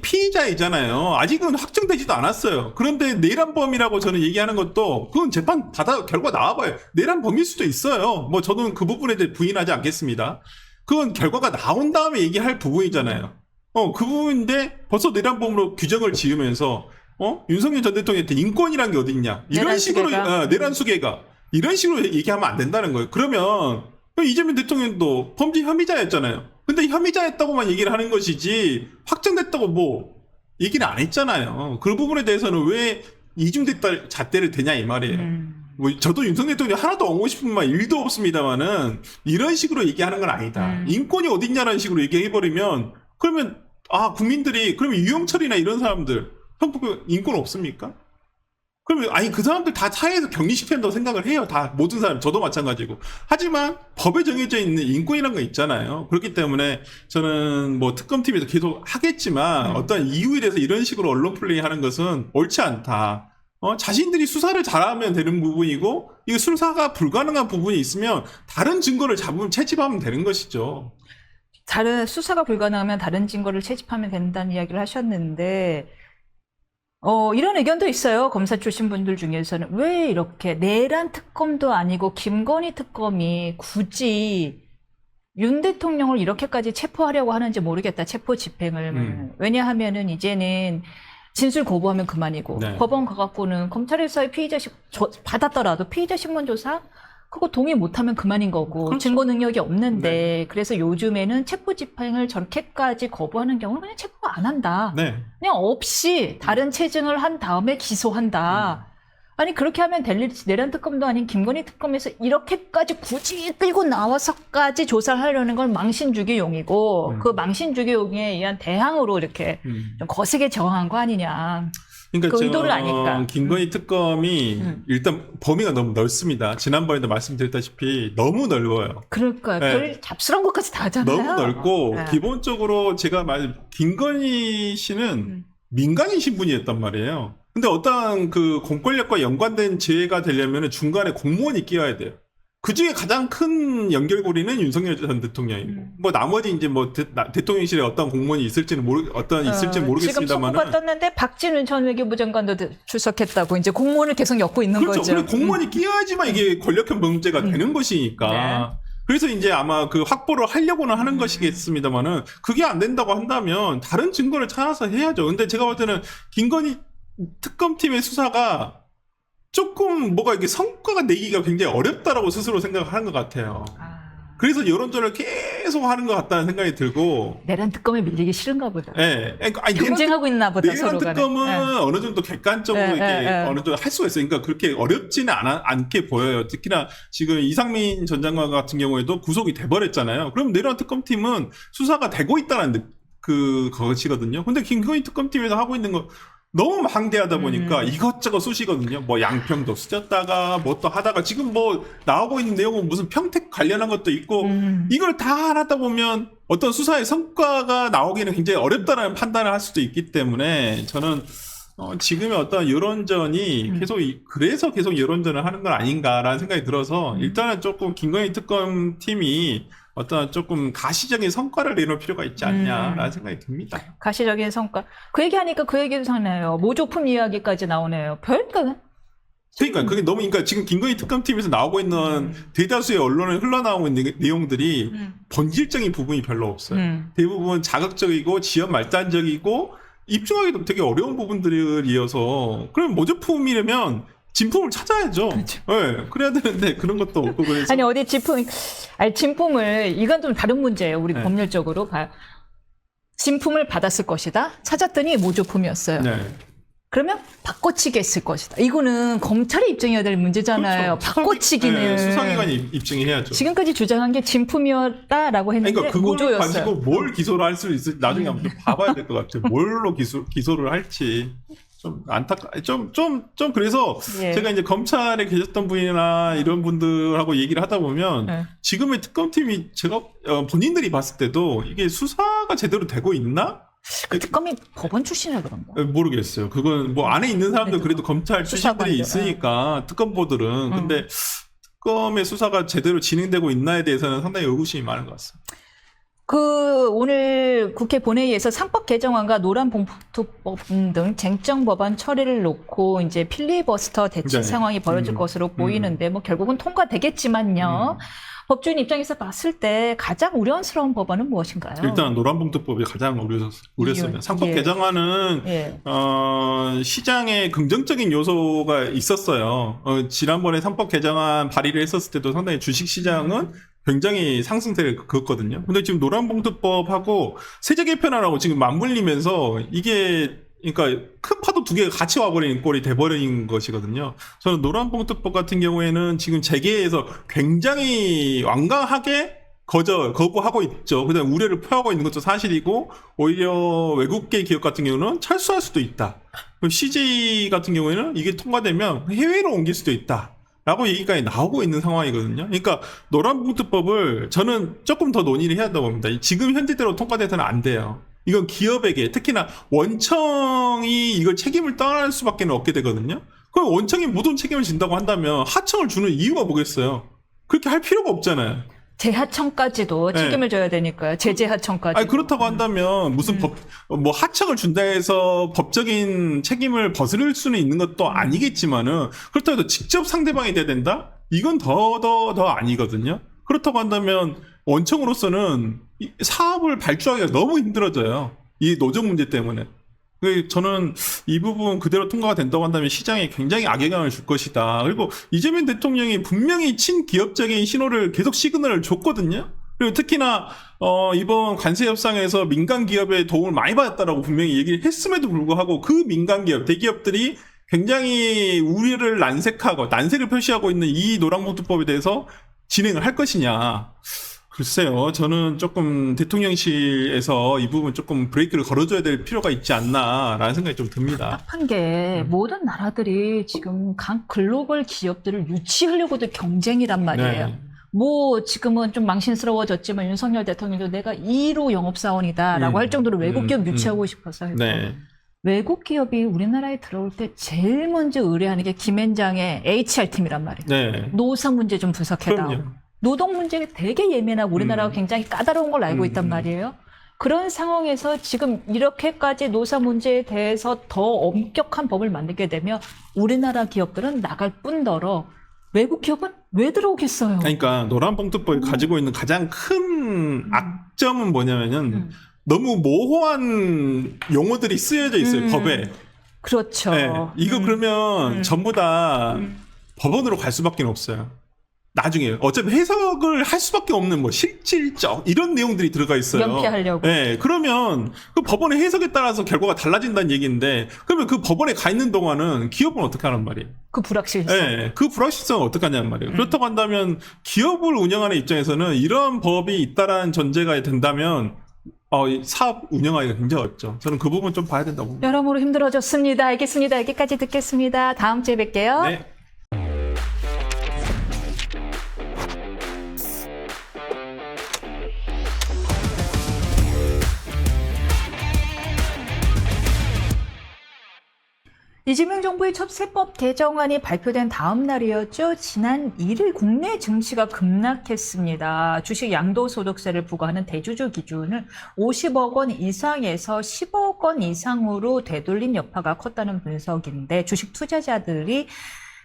피의자이잖아요. 아직은 확정되지도 않았어요. 그런데 내란범이라고 저는 얘기하는 것도 그건 재판 받아 결과 나와봐요. 내란범일 수도 있어요. 뭐 저는 그 부분에 대해 부인하지 않겠습니다. 그건 결과가 나온 다음에 얘기할 부분이잖아요. 그 부분인데 벌써 내란범으로 규정을 지으면서 윤석열 전 대통령한테 인권이란 게 어딨냐 이런 식으로 내란 수계가 이런 식으로 얘기하면 안 된다는 거예요. 그러면 이재명 대통령도 범죄 혐의자였잖아요. 근데 혐의자였다고만 얘기를 하는 것이지 확정됐다고 뭐 얘기를 안 했잖아요. 그 부분에 대해서는 왜 이중됐다 잣대를 대냐 이 말이에요. 뭐 저도 윤석열 대통령 하나도 엉고 싶은 말 1도 없습니다만은 이런 식으로 얘기하는 건 아니다. 인권이 어딨냐라는 식으로 얘기해버리면 그러면 국민들이 그러면 유영철이나 이런 사람들 인권 없습니까? 그러면 아니 그 사람들 다 사회에서 격리시켜야 된다고 생각을 해요. 다 모든 사람 저도 마찬가지고. 하지만 법에 정해져 있는 인권이라는 거 있잖아요. 그렇기 때문에 저는 뭐 특검팀에서 계속 하겠지만 어떤 이유에 대해서 이런 식으로 언론 플레이하는 것은 옳지 않다. 자신들이 수사를 잘하면 되는 부분이고 이 수사가 불가능한 부분이 있으면 다른 증거를 채집하면 되는 것이죠. 다른 수사가 불가능하면 다른 증거를 채집하면 된다는 이야기를 하셨는데 이런 의견도 있어요. 검사 출신 분들 중에서는 왜 이렇게 내란 특검도 아니고 김건희 특검이 굳이 윤 대통령을 이렇게까지 체포하려고 하는지 모르겠다. 체포 집행을. 왜냐하면은 이제는 진술 거부하면 그만이고 네. 법원 가갖고는 검찰에서의 받았더라도 피의자 신문 조사 그거 동의 못하면 그만인 거고 그렇죠. 증거 능력이 없는데 네. 그래서 요즘에는 체포 집행을 저렇게까지 거부하는 경우는 그냥 체포 안 한다. 네. 그냥 없이 다른 체증을 한 다음에 기소한다. 아니 그렇게 하면 내란 특검도 아닌 김건희 특검에서 이렇게까지 굳이 끌고 나와서까지 조사를 하려는 건 망신주기용이고 그 망신주기용에 의한 대항으로 이렇게 좀 거세게 저항한 거 아니냐. 그러니까 그 의도를 아니까. 김건희 특검이 일단 범위가 너무 넓습니다. 지난번에도 말씀드렸다시피 너무 넓어요. 그러니까 네. 별 잡스러운 것까지 다 하잖아요. 너무 넓고 네. 기본적으로 제가 김건희 씨는 민간인 신분이었단 말이에요. 근데 어떤 그 공권력과 연관된 죄가 되려면 중간에 공무원이 끼어야 돼요. 그 중에 가장 큰 연결고리는 윤석열 전 대통령이고, 뭐 나머지 이제 뭐 대통령실에 어떤 공무원이 있을지는 있을지 모르겠습니다만. 지금 속보가 떴는데 박진우 전 외교부 장관도 출석했다고 이제 공무원을 계속 엮고 있는 그렇죠. 거죠. 근데 공무원이 끼어야지만 이게 권력형 범죄가 되는 것이니까. 네. 그래서 이제 아마 그 확보를 하려고는 하는 것이겠습니다만은 그게 안 된다고 한다면 다른 증거를 찾아서 해야죠. 근데 제가 볼 때는 김건희 특검팀의 수사가 조금 뭐가 이게 성과가 내기가 굉장히 어렵다라고 스스로 생각을 하는 것 같아요. 그래서 여론전을 계속 하는 것 같다는 생각이 들고. 내란 특검에 밀리기 싫은가 보다. 예. 아니, 경쟁하고 있나 보다, 내란 서로가. 특검은 어느 정도 객관적으로 이렇게 어느 정도 할 수가 있어요. 그러니까 그렇게 어렵지는 않게 보여요. 특히나 지금 이상민 전 장관 같은 경우에도 구속이 돼버렸잖아요. 그럼 내란 특검팀은 수사가 되고 있다는 것이거든요. 근데 김건희 특검팀에서 하고 있는 거 너무 방대하다 보니까 이것저것 쑤시거든요. 뭐 양평도 쓰셨다가 뭐 또 하다가 지금 뭐 나오고 있는 내용은 무슨 평택 관련한 것도 있고 이걸 다 하다 보면 어떤 수사의 성과가 나오기는 굉장히 어렵다는 판단을 할 수도 있기 때문에 저는 지금의 어떤 여론전이 그래서 계속 여론전을 하는 건 아닌가라는 생각이 들어서 일단은 조금 김건희 특검 팀이 어떤 조금 가시적인 성과를 내놓을 필요가 있지 않냐라는 생각이 듭니다. 가시적인 성과. 그 얘기하니까 그 얘기도 생각나요. 모조품 이야기까지 나오네요. 별거. 그러니까 그게 너무 그러니까 지금 김건희 특검팀에서 나오고 있는 대다수의 언론에 흘러나오고 있는 내용들이 본질적인 부분이 별로 없어요. 대부분 자극적이고 지연 말단적이고 입증하기도 되게 어려운 부분들이어서 그럼 모조품이라면 진품을 찾아야죠. 그렇죠. 네, 그래야 되는데 그런 것도 없고 그래서 아니 어디 진품을 이건 좀 다른 문제예요. 우리 네. 법률적으로 진품을 받았을 것이다. 찾았더니 모조품이었어요. 네. 그러면 바꿔치기 했을 것이다. 이거는 검찰이 입증해야 될 문제잖아요. 그렇죠. 바꿔치기는. 네, 수사기관이 입증을 해야죠. 지금까지 주장한 게 진품이었다라고 했는데 그러니까 그걸 모조였어요. 가지고 뭘 기소를 할 수 있을지 나중에 한번 좀 봐봐야 될 것 같아요. 뭘로 기소를 할지 좀 그래서 예. 제가 이제 검찰에 계셨던 분이나 이런 분들하고 얘기를 하다 보면 네. 지금의 특검팀이 제가 본인들이 봤을 때도 이게 수사가 제대로 되고 있나? 그 특검이 법원 출신이라 그런가? 모르겠어요. 그건 뭐 안에 있는 사람들 그래도 검찰 출신들이 수사관들, 있으니까 특검보들은 근데 특검의 수사가 제대로 진행되고 있나에 대해서는 상당히 의구심이 많은 것 같습니다. 오늘 국회 본회의에서 상법 개정안과 노란봉투법 등 쟁점 법안 처리를 놓고 이제 필리버스터 대치 네. 상황이 벌어질 것으로 보이는데 뭐 결국은 통과되겠지만요. 법조인 입장에서 봤을 때 가장 우려스러운 법안은 무엇인가요? 일단 노란봉투법이 가장 우렸습니다. 상법 예. 개정안은 예. 시장에 긍정적인 요소가 있었어요. 지난번에 상법 개정안 발의를 했었을 때도 상당히 주식시장은 굉장히 상승세를 그었거든요. 근데 지금 노란봉투법하고 세제 개편안하고 지금 맞물리면서 이게 그러니까 큰 파도 두 개가 같이 와버리는 꼴이 돼버린 것이거든요. 저는 노란봉투법 같은 경우에는 지금 재계에서 굉장히 완강하게 거부하고 있죠. 그다음 우려를 표하고 있는 것도 사실이고 오히려 외국계 기업 같은 경우는 철수할 수도 있다. 그럼 CJ 같은 경우에는 이게 통과되면 해외로 옮길 수도 있다. 라고 얘기까지 나오고 있는 상황이거든요. 그러니까 노란봉투법을 저는 조금 더 논의를 해야 한다고 봅니다. 지금 현재대로 통과돼서는 안 돼요. 이건 기업에게 특히나 원청이 이걸 책임을 떠날 수밖에 없게 되거든요. 그럼 원청이 모든 책임을 진다고 한다면 하청을 주는 이유가 뭐겠어요? 그렇게 할 필요가 없잖아요. 재하청까지도 책임을 져야 되니까요. 제재하청까지. 아니 그렇다고 한다면 무슨 뭐 하청을 준다 해서 법적인 책임을 벗을 수는 있는 것도 아니겠지만은 그렇다고 해서 직접 상대방이 돼야 된다? 이건 더 아니거든요. 그렇다고 한다면 원청으로서는 사업을 발주하기가 너무 힘들어져요. 이 노조 문제 때문에. 저는 이 부분 그대로 통과가 된다고 한다면 시장에 굉장히 악영향을 줄 것이다. 그리고 이재명 대통령이 분명히 친기업적인 신호를 계속 시그널을 줬거든요. 그리고 특히나 이번 관세 협상에서 민간 기업의 도움을 많이 받았다라고 분명히 얘기를 했음에도 불구하고 그 민간 기업, 대기업들이 굉장히 우려를 난색을 표시하고 있는 이 노란봉투법에 대해서 진행을 할 것이냐. 글쎄요. 저는 조금 대통령실에서 이 부분 조금 브레이크를 걸어줘야 될 필요가 있지 않나라는 생각이 좀 듭니다. 답답한 게 모든 나라들이 지금 강 글로벌 기업들을 유치하려고도 경쟁이란 말이에요. 네. 뭐 지금은 좀 망신스러워졌지만 윤석열 대통령도 내가 2로 영업사원이다라고 할 정도로 외국 기업 유치하고 싶어서 해서 네. 외국 기업이 우리나라에 들어올 때 제일 먼저 의뢰하는 게 김앤장의 HR팀이란 말이에요. 네. 노사 문제 좀 분석해다오. 그럼요. 노동 문제가 되게 예민하고 우리나라가 굉장히 까다로운 걸 알고 있단 말이에요. 그런 상황에서 지금 이렇게까지 노사 문제에 대해서 더 엄격한 법을 만들게 되면 우리나라 기업들은 나갈 뿐더러 외국 기업은 왜 들어오겠어요? 그러니까 노란봉투법이 가지고 있는 가장 큰 악점은 뭐냐면은 너무 모호한 용어들이 쓰여져 있어요. 법에. 그렇죠. 네. 이거 그러면 전부 다 법원으로 갈 수밖에 없어요. 나중에 어차피 해석을 할 수밖에 없는 뭐 실질적 이런 내용들이 들어가 있어요. 연피하려고. 네, 그러면 그 법원의 해석에 따라서 결과가 달라진다는 얘기인데 그러면 그 법원에 가 있는 동안은 기업은 어떻게 하란 말이에요? 그 불확실성. 네, 그 불확실성은 어떻게 하냐는 말이에요. 그렇다고 한다면 기업을 운영하는 입장에서는 이러한 법이 있다라는 전제가 된다면 사업 운영하기가 굉장히 어렵죠. 저는 그 부분 좀 봐야 된다고 봅니다. 여러모로 힘들어졌습니다. 알겠습니다. 여기까지 듣겠습니다. 다음 주에 뵐게요. 네. 이재명 정부의 첫 세법 개정안이 발표된 다음 날이었죠. 지난 1일 국내 증시가 급락했습니다. 주식 양도소득세를 부과하는 대주주 기준을 50억 원 이상에서 10억 원 이상으로 되돌린 여파가 컸다는 분석인데 주식 투자자들이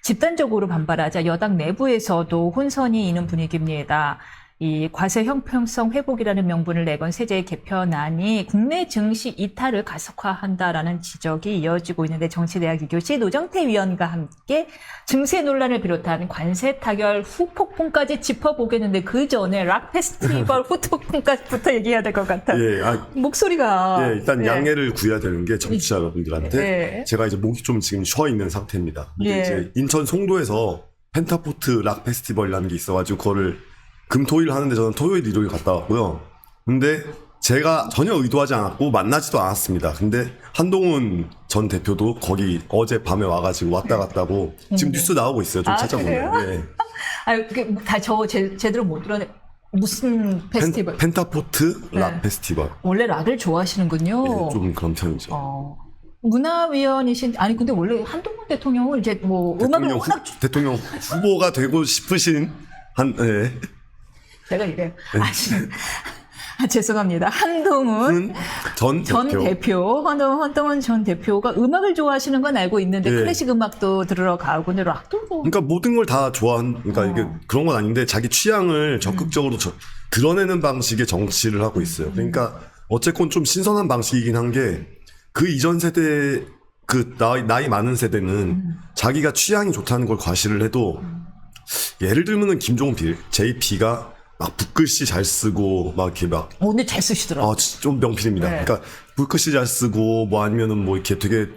집단적으로 반발하자 여당 내부에서도 혼선이 있는 분위기입니다. 이 과세 형평성 회복이라는 명분을 내건 세제 개편안이 국내 증시 이탈을 가속화한다라는 지적이 이어지고 있는데 정치대학 이교시 노정태 위원과 함께 증세 논란을 비롯한 관세 타결 후폭풍까지 짚어보겠는데 그 전에 락 페스티벌 후폭풍까지부터 얘기해야 될 것 같아요. 예, 목소리가 일단 양해를 구해야 되는 게 정치자 여러분들한테 네. 제가 이제 목이 좀 지금 쉬어 있는 상태입니다. 예. 이제 인천 송도에서 펜타포트 락 페스티벌이라는 게 있어가지고 그거를 금토일 하는데 저는 토요일 일요일 갔다 왔고요. 근데 제가 전혀 의도하지 않았고 만나지도 않았습니다. 근데 한동훈 전 대표도 거기 어제 밤에 와가지고 왔다 갔다고 지금 뉴스 나오고 있어요. 좀 찾아보면. 그래요? 제대로 못 들었네. 무슨 페스티벌? 펜타포트 락 네. 페스티벌. 원래 락을 좋아하시는군요. 예, 좀 그런 편이죠. 문화위원이신 아니 근데 원래 한동훈 대통령은 이제 뭐 음악을 워낙 대통령 후보가 되고 싶으신 예. 제가 이래요. 죄송합니다. 한동훈 전 대표. 한동훈 전 대표가 음악을 좋아하시는 건 알고 있는데 네. 클래식 음악도 들어가고 근데 락도 뭐. 그러니까 모든 걸 다 그러니까 이게 그런 건 아닌데 자기 취향을 적극적으로 드러내는 방식의 정치를 하고 있어요. 그러니까 어쨌건 좀 신선한 방식이긴 한 게 그 이전 세대 그 나이 많은 세대는 자기가 취향이 좋다는 걸 과시를 해도 예를 들면은 김종필, JP가 막 붓글씨 잘 쓰고 막 이렇게 막 근데 잘 쓰시더라고요. 좀 명필입니다. 네. 그러니까 붓글씨 잘 쓰고 뭐 아니면은 뭐 이렇게 되게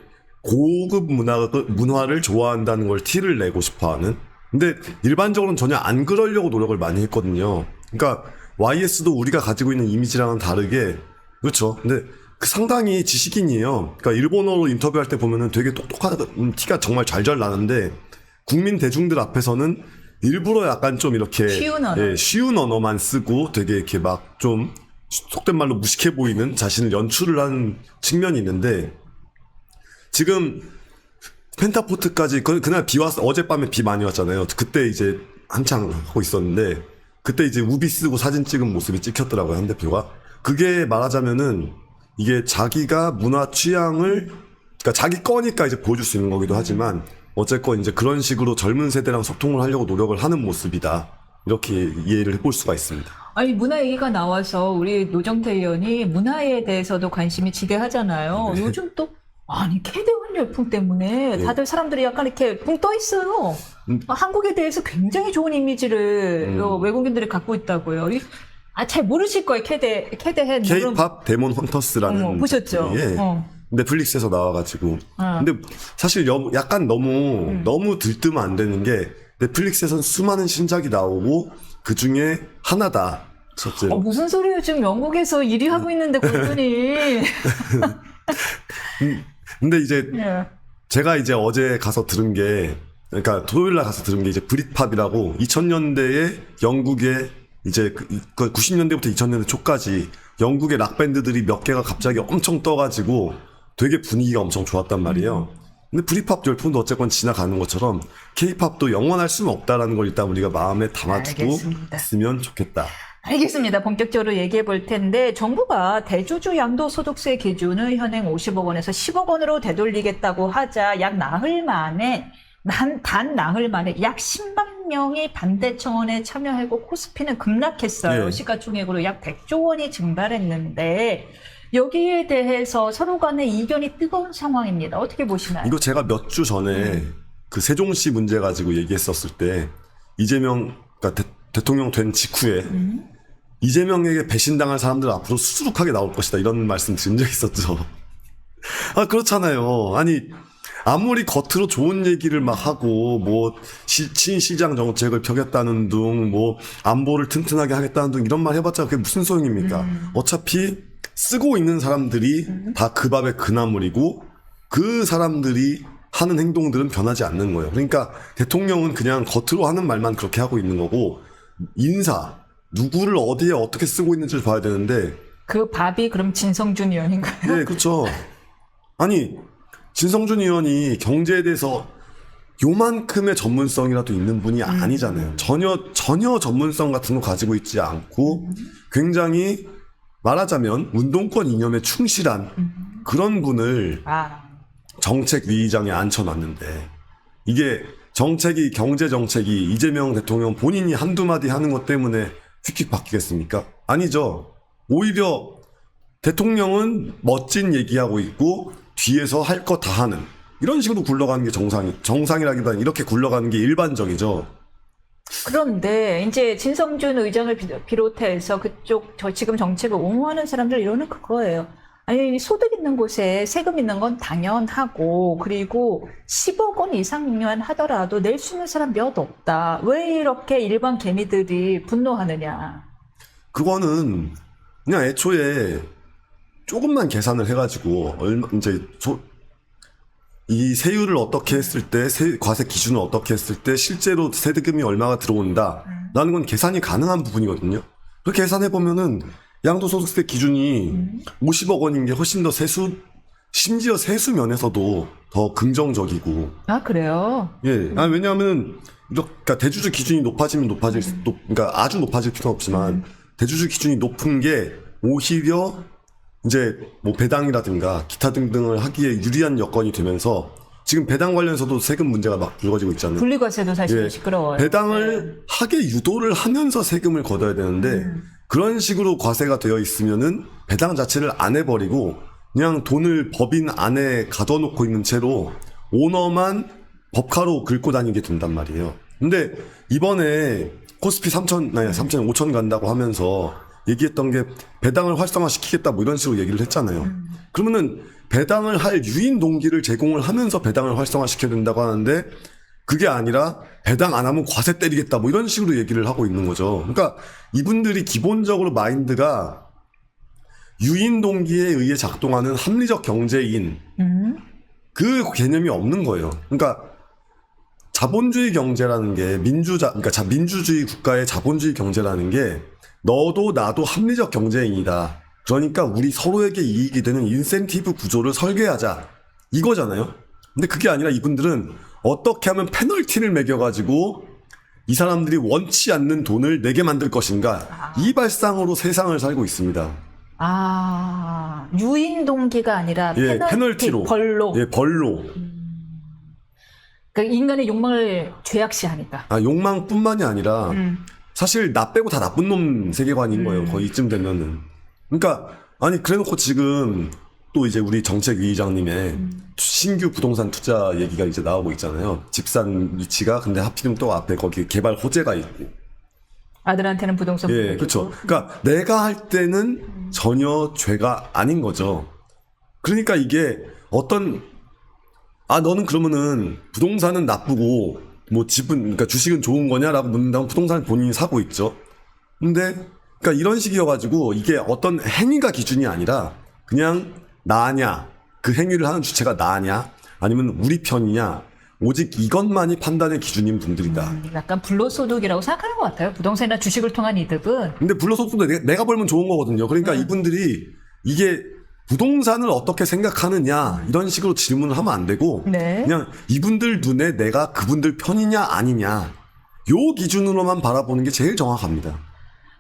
고급 문화를 좋아한다는 걸 티를 내고 싶어하는. 근데 일반적으로는 전혀 안 그러려고 노력을 많이 했거든요. 그러니까 YS도 우리가 가지고 있는 이미지랑은 다르게 그렇죠. 근데 상당히 지식인이에요. 그러니까 일본어로 인터뷰할 때 보면은 되게 똑똑한 티가 정말 잘 나는데 국민 대중들 앞에서는 일부러 약간 좀 이렇게 쉬운 언어만 쓰고 되게 이렇게 막 좀 속된 말로 무식해 보이는 자신을 연출을 하는 측면이 있는데 지금 펜타포트까지 그날 비 왔어. 어젯밤에 비 많이 왔잖아요. 그때 이제 한창 하고 있었는데 그때 이제 우비 쓰고 사진 찍은 모습이 찍혔더라고요. 한 대표가. 그게 말하자면은 이게 자기가 문화 취향을 그러니까 자기 거니까 이제 보여줄 수 있는 거기도 하지만 어쨌건 이제 그런 식으로 젊은 세대랑 소통을 하려고 노력을 하는 모습이다. 이렇게 이해를 해볼 수가 있습니다. 아니 문화 얘기가 나와서 우리 노정태 의원이 문화에 대해서도 관심이 지대하잖아요. 네. 요즘 또 아니 캐대원 열풍 때문에 다들 사람들이 약간 이렇게 붕 떠 있어요. 한국에 대해서 굉장히 좋은 이미지를 외국인들이 갖고 있다고요. 잘 모르실 거예요. 캐대해 K-팝 데몬 헌터스라는 보셨죠? 예. 넷플릭스에서 나와가지고 근데 사실 약간 너무 들뜨면 안 되는 게 넷플릭스에선 수많은 신작이 나오고 그 중에 하나다. 첫째. 무슨 소리예요? 지금 영국에서 1위 하고 있는데 꾸준히. 근데 이제 예. 제가 이제 어제 가서 들은 게 그러니까 토요일 날 가서 들은 게 이제 브릿팝이라고 2000년대에 영국의 이제 그 90년대부터 2000년대 초까지 영국의 락밴드들이 몇 개가 갑자기 엄청 떠가지고 되게 분위기가 엄청 좋았단 말이에요. 근데 브릿팝 열풍도 어쨌건 지나가는 것처럼 K-팝도 영원할 수는 없다라는 걸 일단 우리가 마음에 담아두고 알겠습니다. 있으면 좋겠다. 알겠습니다. 본격적으로 얘기해 볼 텐데 정부가 대주주 양도소득세 기준을 현행 50억 원에서 10억 원으로 되돌리겠다고 하자 약 나흘 만에 단 나흘 만에 약 10만 명이 반대 청원에 참여하고 코스피는 급락했어요. 네. 시가총액으로 약 100조 원이 증발했는데 여기에 대해서 서로 간의 이견이 뜨거운 상황입니다. 어떻게 보시나요? 이거 제가 몇 주 전에 그 세종시 문제 가지고 얘기했었을 때 이재명 그러니까 대통령 된 직후에 이재명에게 배신당할 사람들 앞으로 수두룩하게 나올 것이다 이런 말씀 드린 적 있었죠. 그렇잖아요. 아니 아무리 겉으로 좋은 얘기를 막 하고 뭐 친시장 정책을 펴겠다는 둥 뭐 안보를 튼튼하게 하겠다는 둥 이런 말 해봤자 그게 무슨 소용입니까? 어차피 쓰고 있는 사람들이 다 그 밥의 그나물이고 그 사람들이 하는 행동들은 변하지 않는 거예요. 그러니까 대통령은 그냥 겉으로 하는 말만 그렇게 하고 있는 거고 누구를 어디에 어떻게 쓰고 있는지를 봐야 되는데 그 밥이 그럼 진성준 의원인가요? 네, 그렇죠. 아니 진성준 의원이 경제에 대해서 요만큼의 전문성이라도 있는 분이 아니잖아요. 전혀 전문성 같은 거 가지고 있지 않고 굉장히 말하자면 운동권 이념에 충실한 그런 분을 아, 정책위의장에 앉혀놨는데 이게 정책이 경제 정책이 이재명 대통령 본인이 한두 마디 하는 것 때문에 휙휙 바뀌겠습니까? 아니죠. 오히려 대통령은 멋진 얘기하고 있고 뒤에서 할 거 다 하는 이런 식으로 굴러가는 게 정상이라기보다는 이렇게 굴러가는 게 일반적이죠. 그런데 이제 진성준 의장을 비롯해서 그쪽 지금 정책을 옹호하는 사람들 이러는 그거예요. 아니 소득 있는 곳에 세금 있는 건 당연하고 그리고 10억 원 이상만 하더라도 낼 수 있는 사람 몇 없다. 왜 이렇게 일반 개미들이 분노하느냐. 그거는 그냥 애초에 조금만 계산을 해가지고 이 세율을 어떻게 했을 때 과세 기준을 어떻게 했을 때 실제로 세금이 얼마가 들어온다라는 건 계산이 가능한 부분이거든요. 그 계산해 보면은 양도소득세 기준이 50억 원인 게 훨씬 더 심지어 세수 면에서도 더 긍정적이고. 아 그래요? 예. 왜냐하면 그러니까 대주주 기준이 그러니까 아주 높아질 필요는 없지만 대주주 기준이 높은 게 오히려 이제 뭐 배당이라든가 기타 등등을 하기에 유리한 여건이 되면서 지금 배당 관련해서도 세금 문제가 막 불거지고 있잖아요. 분리과세도 사실 예. 시끄러워요. 배당을 하게 유도를 하면서 세금을 걷어야 되는데 그런 식으로 과세가 되어 있으면은 배당 자체를 안 해버리고 그냥 돈을 법인 안에 가둬놓고 있는 채로 오너만 법카로 긁고 다니게 된단 말이에요. 근데 이번에 코스피 5천 간다고 하면서 얘기했던 게 배당을 활성화시키겠다 뭐 이런 식으로 얘기를 했잖아요. 그러면은 배당을 할 유인 동기를 제공을 하면서 배당을 활성화시켜야 된다고 하는데 그게 아니라 배당 안 하면 과세 때리겠다 뭐 이런 식으로 얘기를 하고 있는 거죠. 그러니까 이분들이 기본적으로 마인드가 유인 동기에 의해 작동하는 합리적 경제인 그 개념이 없는 거예요. 그러니까 자본주의 경제라는 게 그러니까 민주주의 국가의 자본주의 경제라는 게 너도 나도 합리적 경제인이다. 그러니까 우리 서로에게 이익이 되는 인센티브 구조를 설계하자. 이거잖아요. 근데 그게 아니라 이분들은 어떻게 하면 페널티를 매겨가지고 이 사람들이 원치 않는 돈을 내게 만들 것인가. 이 발상으로 세상을 살고 있습니다. 아, 유인 동기가 아니라 예, 페널티로. 벌로. 예, 벌로. 그러니까 인간의 욕망을 죄악시하니까. 욕망뿐만이 아니라 사실 나 빼고 다 나쁜 놈 세계관인 거예요. 거의 이쯤 되면은. 그러니까 아니 그래놓고 지금 또 이제 우리 정책위의장님의 신규 부동산 투자 얘기가 이제 나오고 있잖아요. 집산 위치가 근데 하필이면 또 앞에 거기 개발 호재가 있고. 아들한테는 부동산. 예, 그렇죠. 그러니까 내가 할 때는 전혀 죄가 아닌 거죠. 그러니까 이게 너는 그러면은 부동산은 나쁘고 뭐 집은 그러니까 주식은 좋은 거냐라고 묻는다면 부동산을 본인이 사고 있죠. 근데 그러니까 이런 식이어가지고 이게 어떤 행위가 기준이 아니라 그냥 나냐 그 행위를 하는 주체가 나냐 아니면 우리 편이냐 오직 이것만이 판단의 기준인 분들이다. 약간 불로소득이라고 생각하는 것 같아요. 부동산이나 주식을 통한 이득은. 근데 불로소득도 내가 벌면 좋은 거거든요. 그러니까 이분들이 이게 부동산을 어떻게 생각하느냐 이런 식으로 질문을 하면 안 되고 네. 그냥 이분들 눈에 내가 그분들 편이냐 아니냐 요 기준으로만 바라보는 게 제일 정확합니다.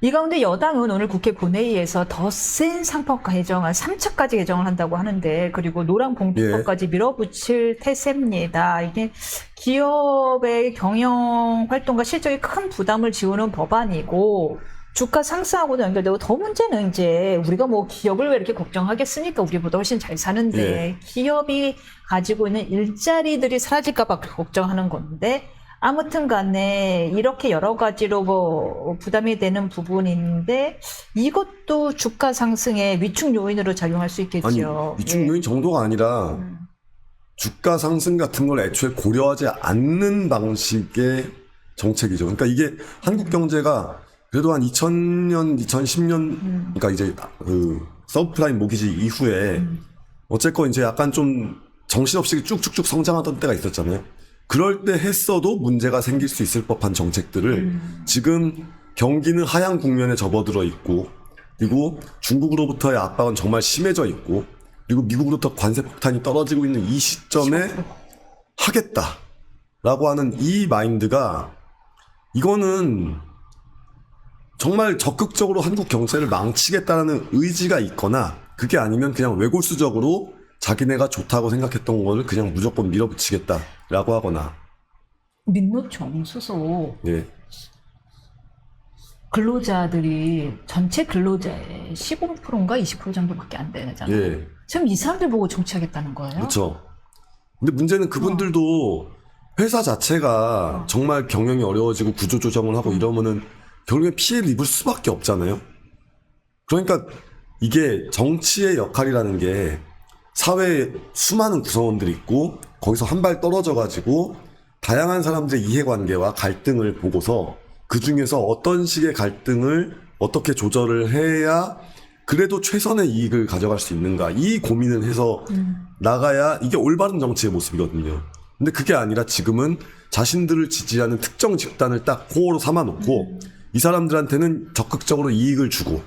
이 가운데 여당은 오늘 국회 본회의에서 더 센 상법과 개정안 3차까지 개정을 한다고 하는데 그리고 노란봉투법까지 밀어붙일 태세입니다. 이게 기업의 경영 활동과 실적에 큰 부담을 지우는 법안이고 주가 상승하고도 연결되고 더 문제는 이제 우리가 뭐 기업을 왜 이렇게 걱정하겠습니까? 우리보다 훨씬 잘 사는데 기업이 가지고 있는 일자리들이 사라질까 봐 걱정하는 건데 아무튼 간에 이렇게 여러 가지로 뭐 부담이 되는 부분인데 이것도 주가 상승의 위축 요인으로 작용할 수 있겠죠. 아니 위축 요인 정도가 아니라 주가 상승 같은 걸 애초에 고려하지 않는 방식의 정책이죠. 그러니까 이게 한국 경제가 그래도 한 2000년, 2010년 그러니까 이제 그 서브프라임 모기지 이후에 어쨌건 이제 약간 좀 정신없이 쭉쭉쭉 성장하던 때가 있었잖아요. 그럴 때 했어도 문제가 생길 수 있을 법한 정책들을 지금 경기는 하향 국면에 접어들어 있고 그리고 중국으로부터의 압박은 정말 심해져 있고 그리고 미국으로부터 관세 폭탄이 떨어지고 있는 이 시점에 하겠다라고 하는 이 마인드가 이거는 정말 적극적으로 한국 경제를 망치겠다는 의지가 있거나 그게 아니면 그냥 외골수적으로 자기네가 좋다고 생각했던 걸 그냥 무조건 밀어붙이겠다라고 하거나. 민노총 수소 예. 근로자들이 전체 근로자의 15%인가 20% 정도밖에 안 되잖아요. 예. 지금 이 사람들 보고 정치하겠다는 거예요? 그렇죠. 근데 문제는 그분들도 회사 자체가 정말 경영이 어려워지고 구조조정을 하고 이러면은 결국엔 피해를 입을 수밖에 없잖아요. 그러니까 이게 정치의 역할이라는 게 사회에 수많은 구성원들이 있고 거기서 한 발 떨어져 가지고 다양한 사람들의 이해관계와 갈등을 보고서 그 중에서 어떤 식의 갈등을 어떻게 조절을 해야 그래도 최선의 이익을 가져갈 수 있는가 이 고민을 해서 나가야 이게 올바른 정치의 모습이거든요. 근데 그게 아니라 지금은 자신들을 지지하는 특정 집단을 딱 코어로 삼아놓고 이 사람들한테는 적극적으로 이익을 주고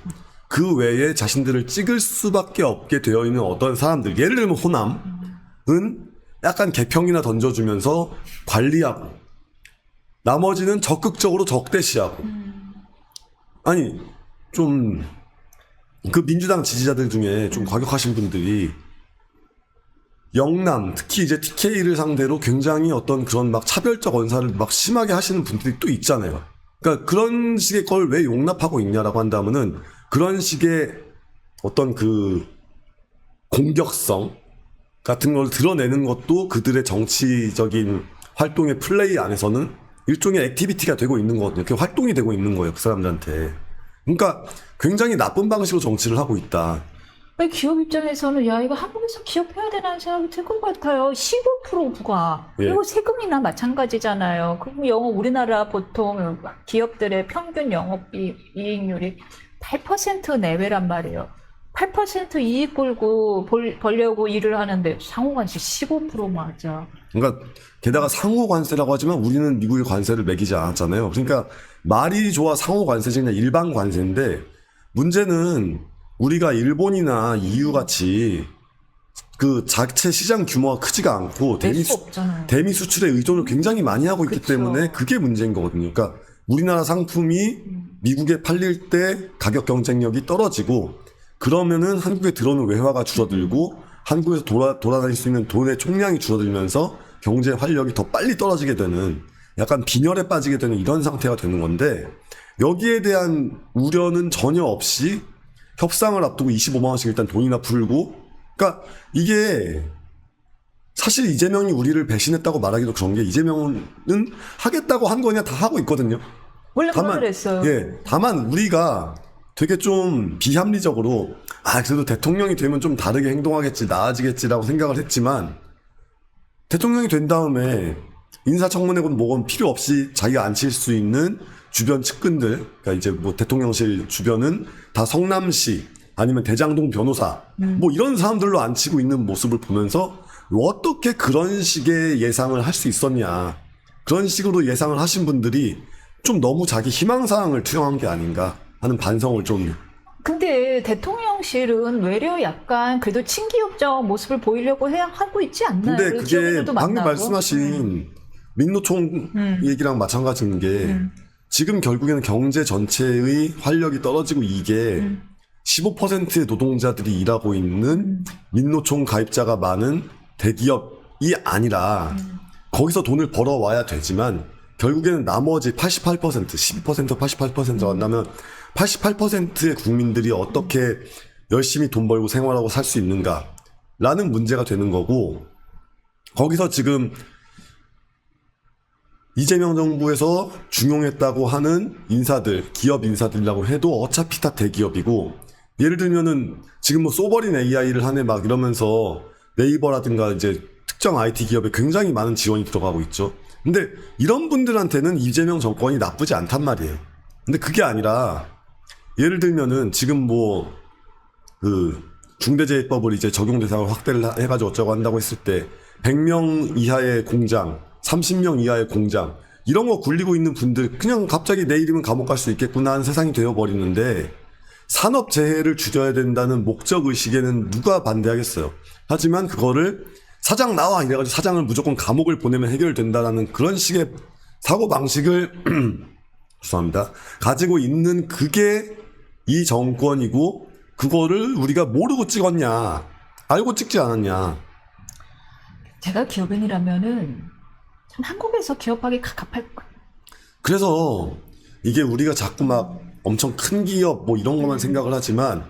그 외에 자신들을 찍을 수밖에 없게 되어 있는 어떤 사람들, 예를 들면 호남은 약간 개평이나 던져주면서 관리하고 나머지는 적극적으로 적대시하고 아니 좀 그 민주당 지지자들 중에 좀 과격하신 분들이 영남 특히 이제 TK를 상대로 굉장히 어떤 그런 막 차별적 언사를 막 심하게 하시는 분들이 또 있잖아요. 그러니까 그런 식의 걸 왜 용납하고 있냐라고 한다면은 그런 식의 어떤 그 공격성 같은 걸 드러내는 것도 그들의 정치적인 활동의 플레이 안에서는 일종의 액티비티가 되고 있는 거거든요. 그 활동이 되고 있는 거예요, 그 사람들한테. 그러니까 굉장히 나쁜 방식으로 정치를 하고 있다. 기업 입장에서는 야 이거 한국에서 기업해야 되는 생각이 들 것 같아요. 15% 부과. 예. 그리고 세금이나 마찬가지잖아요. 그럼 우리나라 보통 기업들의 평균 영업이익률이 8% 내외란 말이에요. 8% 이익 벌려고 일을 하는데 상호관세 15% 맞아. 그러니까 게다가 상호 관세라고 하지만 우리는 미국의 관세를 매기지 않았잖아요. 그러니까 말이 좋아 상호 관세지 그냥 일반 관세인데 문제는 우리가 일본이나 EU 같이 그 자체 시장 규모가 크지가 않고 대미 수출에 의존을 굉장히 많이 하고 있기 그쵸. 때문에 그게 문제인 거거든요. 그러니까 우리나라 상품이 미국에 팔릴 때 가격 경쟁력이 떨어지고 그러면은 한국에 들어오는 외화가 줄어들고 한국에서 돌아다닐 수 있는 돈의 총량이 줄어들면서 경제 활력이 더 빨리 떨어지게 되는 약간 빈혈에 빠지게 되는 이런 상태가 되는 건데 여기에 대한 우려는 전혀 없이 협상을 앞두고 25만 원씩 일단 돈이나 풀고 그러니까 이게 사실 이재명이 우리를 배신했다고 말하기도 그런 게 이재명은 하겠다고 한 거냐 다 하고 있거든요. 원래 그랬어요. 예, 다만 우리가 되게 좀 비합리적으로 그래도 대통령이 되면 좀 다르게 행동하겠지 나아지겠지라고 생각을 했지만 대통령이 된 다음에 인사청문회건 뭐건 필요 없이 자기가 앉힐 수 있는 주변 측근들 그러니까 이제 뭐 대통령실 주변은 다 성남시 아니면 대장동 변호사 뭐 이런 사람들로 앉히고 있는 모습을 보면서 어떻게 그런 식의 예상을 할 수 있었냐 그런 식으로 예상을 하신 분들이 좀 너무 자기 희망사항을 투영한 게 아닌가 하는 반성을 좀. 근데 대통령실은 외려 약간 그래도 친기업적 모습을 보이려고 하고 있지 않나요? 근데 그게 기업인들도 방금 만나고. 말씀하신 민노총 얘기랑 마찬가지인 게 지금 결국에는 경제 전체의 활력이 떨어지고 이게 15%의 노동자들이 일하고 있는 민노총 가입자가 많은 대기업이 아니라 거기서 돈을 벌어와야 되지만 결국에는 나머지 88%, 12%, 88%가 만나면 88%의 국민들이 어떻게 열심히 돈 벌고 생활하고 살 수 있는가라는 문제가 되는 거고 거기서 지금 이재명 정부에서 중용했다고 하는 인사들, 기업 인사들이라고 해도 어차피 다 대기업이고 예를 들면은 지금 뭐 소버린 AI를 하네 막 이러면서 네이버라든가 이제 특정 IT 기업에 굉장히 많은 지원이 들어가고 있죠. 근데 이런 분들한테는 이재명 정권이 나쁘지 않단 말이에요. 근데 그게 아니라 예를 들면은 지금 뭐 그 중대재해법을 이제 적용 대상을 확대를 해가지고 어쩌고 한다고 했을 때 100명 이하의 공장, 30명 이하의 공장 이런 거 굴리고 있는 분들 그냥 갑자기 내일이면 감옥 갈 수 있겠구나 하는 세상이 되어버리는데 산업재해를 줄여야 된다는 목적의식에는 누가 반대하겠어요. 하지만 그거를 사장 나와 이래가지고 사장을 무조건 감옥을 보내면 해결된다라는 그런 식의 사고방식을 죄송합니다. 가지고 있는 그게 이 정권이고 그거를 우리가 모르고 찍었냐 알고 찍지 않았냐. 제가 기업인이라면은 참 한국에서 기업하기 갑갑할 것. 그래서 이게 우리가 자꾸 막 엄청 큰 기업 뭐 이런 것만 생각을 하지만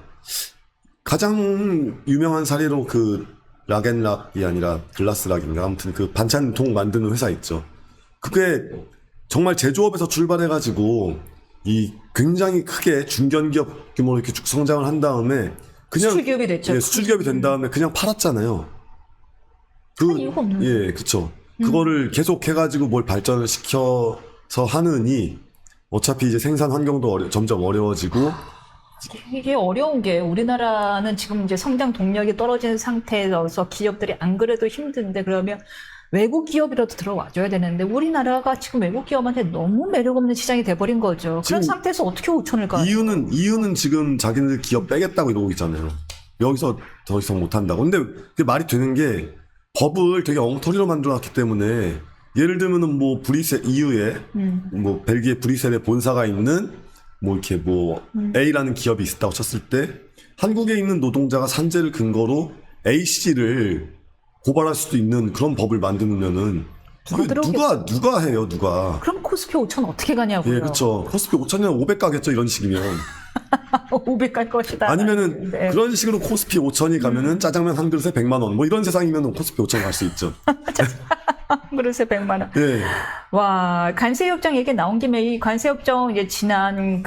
가장 유명한 사례로 그 락앤락이 아니라 글라스락인가 아무튼 그 반찬통 만드는 회사 있죠. 그게 정말 제조업에서 출발해가지고 이 굉장히 크게 중견기업 규모로 이렇게 쭉 성장을 한 다음에 그냥 수출기업이 됐죠. 예, 수출기업이 된 다음에 그냥 팔았잖아요. 할 이유가 없는 예, 그쵸. 그거를 계속 해가지고 뭘 발전을 시켜서 하느니 어차피 이제 생산 환경도 점점 어려워지고 이게 어려운 게 우리나라는 지금 이제 성장 동력이 떨어진 상태여서 기업들이 안 그래도 힘든데 그러면 외국 기업이라도 들어와줘야 되는데 우리나라가 지금 외국 기업한테 너무 매력 없는 시장이 돼버린 거죠. 그런 지금 상태에서 어떻게 5천을 가요? 이유는 지금 자기네들 기업 빼겠다고 이러고 있잖아요. 여기서 더 이상 못한다고. 근데 그게 말이 되는 게 법을 되게 엉터리로 만들어놨기 때문에 예를 들면은 뭐 EU에 뭐 벨기에 브뤼셀에 본사가 있는 뭐 이렇게 뭐 A라는 기업이 있다고 쳤을 때 한국에 있는 노동자가 산재를 근거로 A씨를 고발할 수도 있는 그런 법을 만들면은 누가 해요, 누가. 그럼 코스피 5천 어떻게 가냐고요. 예, 그렇죠. 코스피 5천이면 500 가겠죠, 이런 식이면. 500 갈 것이다. 아니면은 네. 그런 식으로 코스피 5천이 가면은 짜장면 한 그릇에 100만 원. 뭐 이런 세상이면 코스피 5천 갈 수 있죠. 그릇에 100만 원. 예. 와, 관세협정 얘기 나온 김에 이 관세협정 이제 지난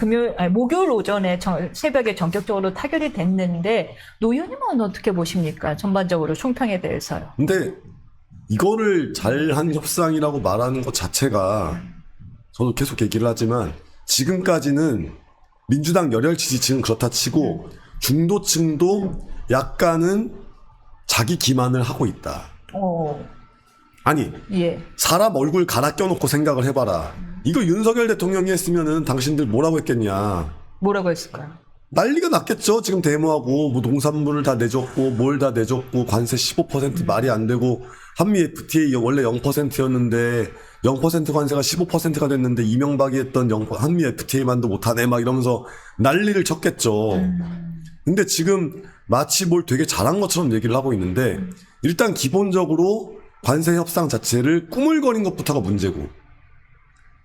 목요일 오전에 새벽에 전격적으로 타결이 됐는데 노의원님은 어떻게 보십니까? 전반적으로 총평에 대해서요. 근데 이거를 잘한 협상이라고 말하는 것 자체가 저도 계속 얘기를 하지만 지금까지는 민주당 열혈 지지층은 그렇다 치고 중도층도 약간은 자기 기만을 하고 있다. 아니, 예. 사람 얼굴 갈아 껴놓고 생각을 해봐라. 이거 윤석열 대통령이 했으면은 당신들 뭐라고 했겠냐. 뭐라고 했을까요? 난리가 났겠죠. 지금 데모하고 뭐 농산물을 다 내줬고 뭘 다 내줬고 관세 15% 말이 안 되고 한미 FTA 원래 0%였는데 0% 관세가 15%가 됐는데 이명박이 했던 한미 FTA만도 못하네 막 이러면서 난리를 쳤겠죠. 근데 지금 마치 뭘 되게 잘한 것처럼 얘기를 하고 있는데 일단 기본적으로 관세 협상 자체를 꾸물거린 것부터가 문제고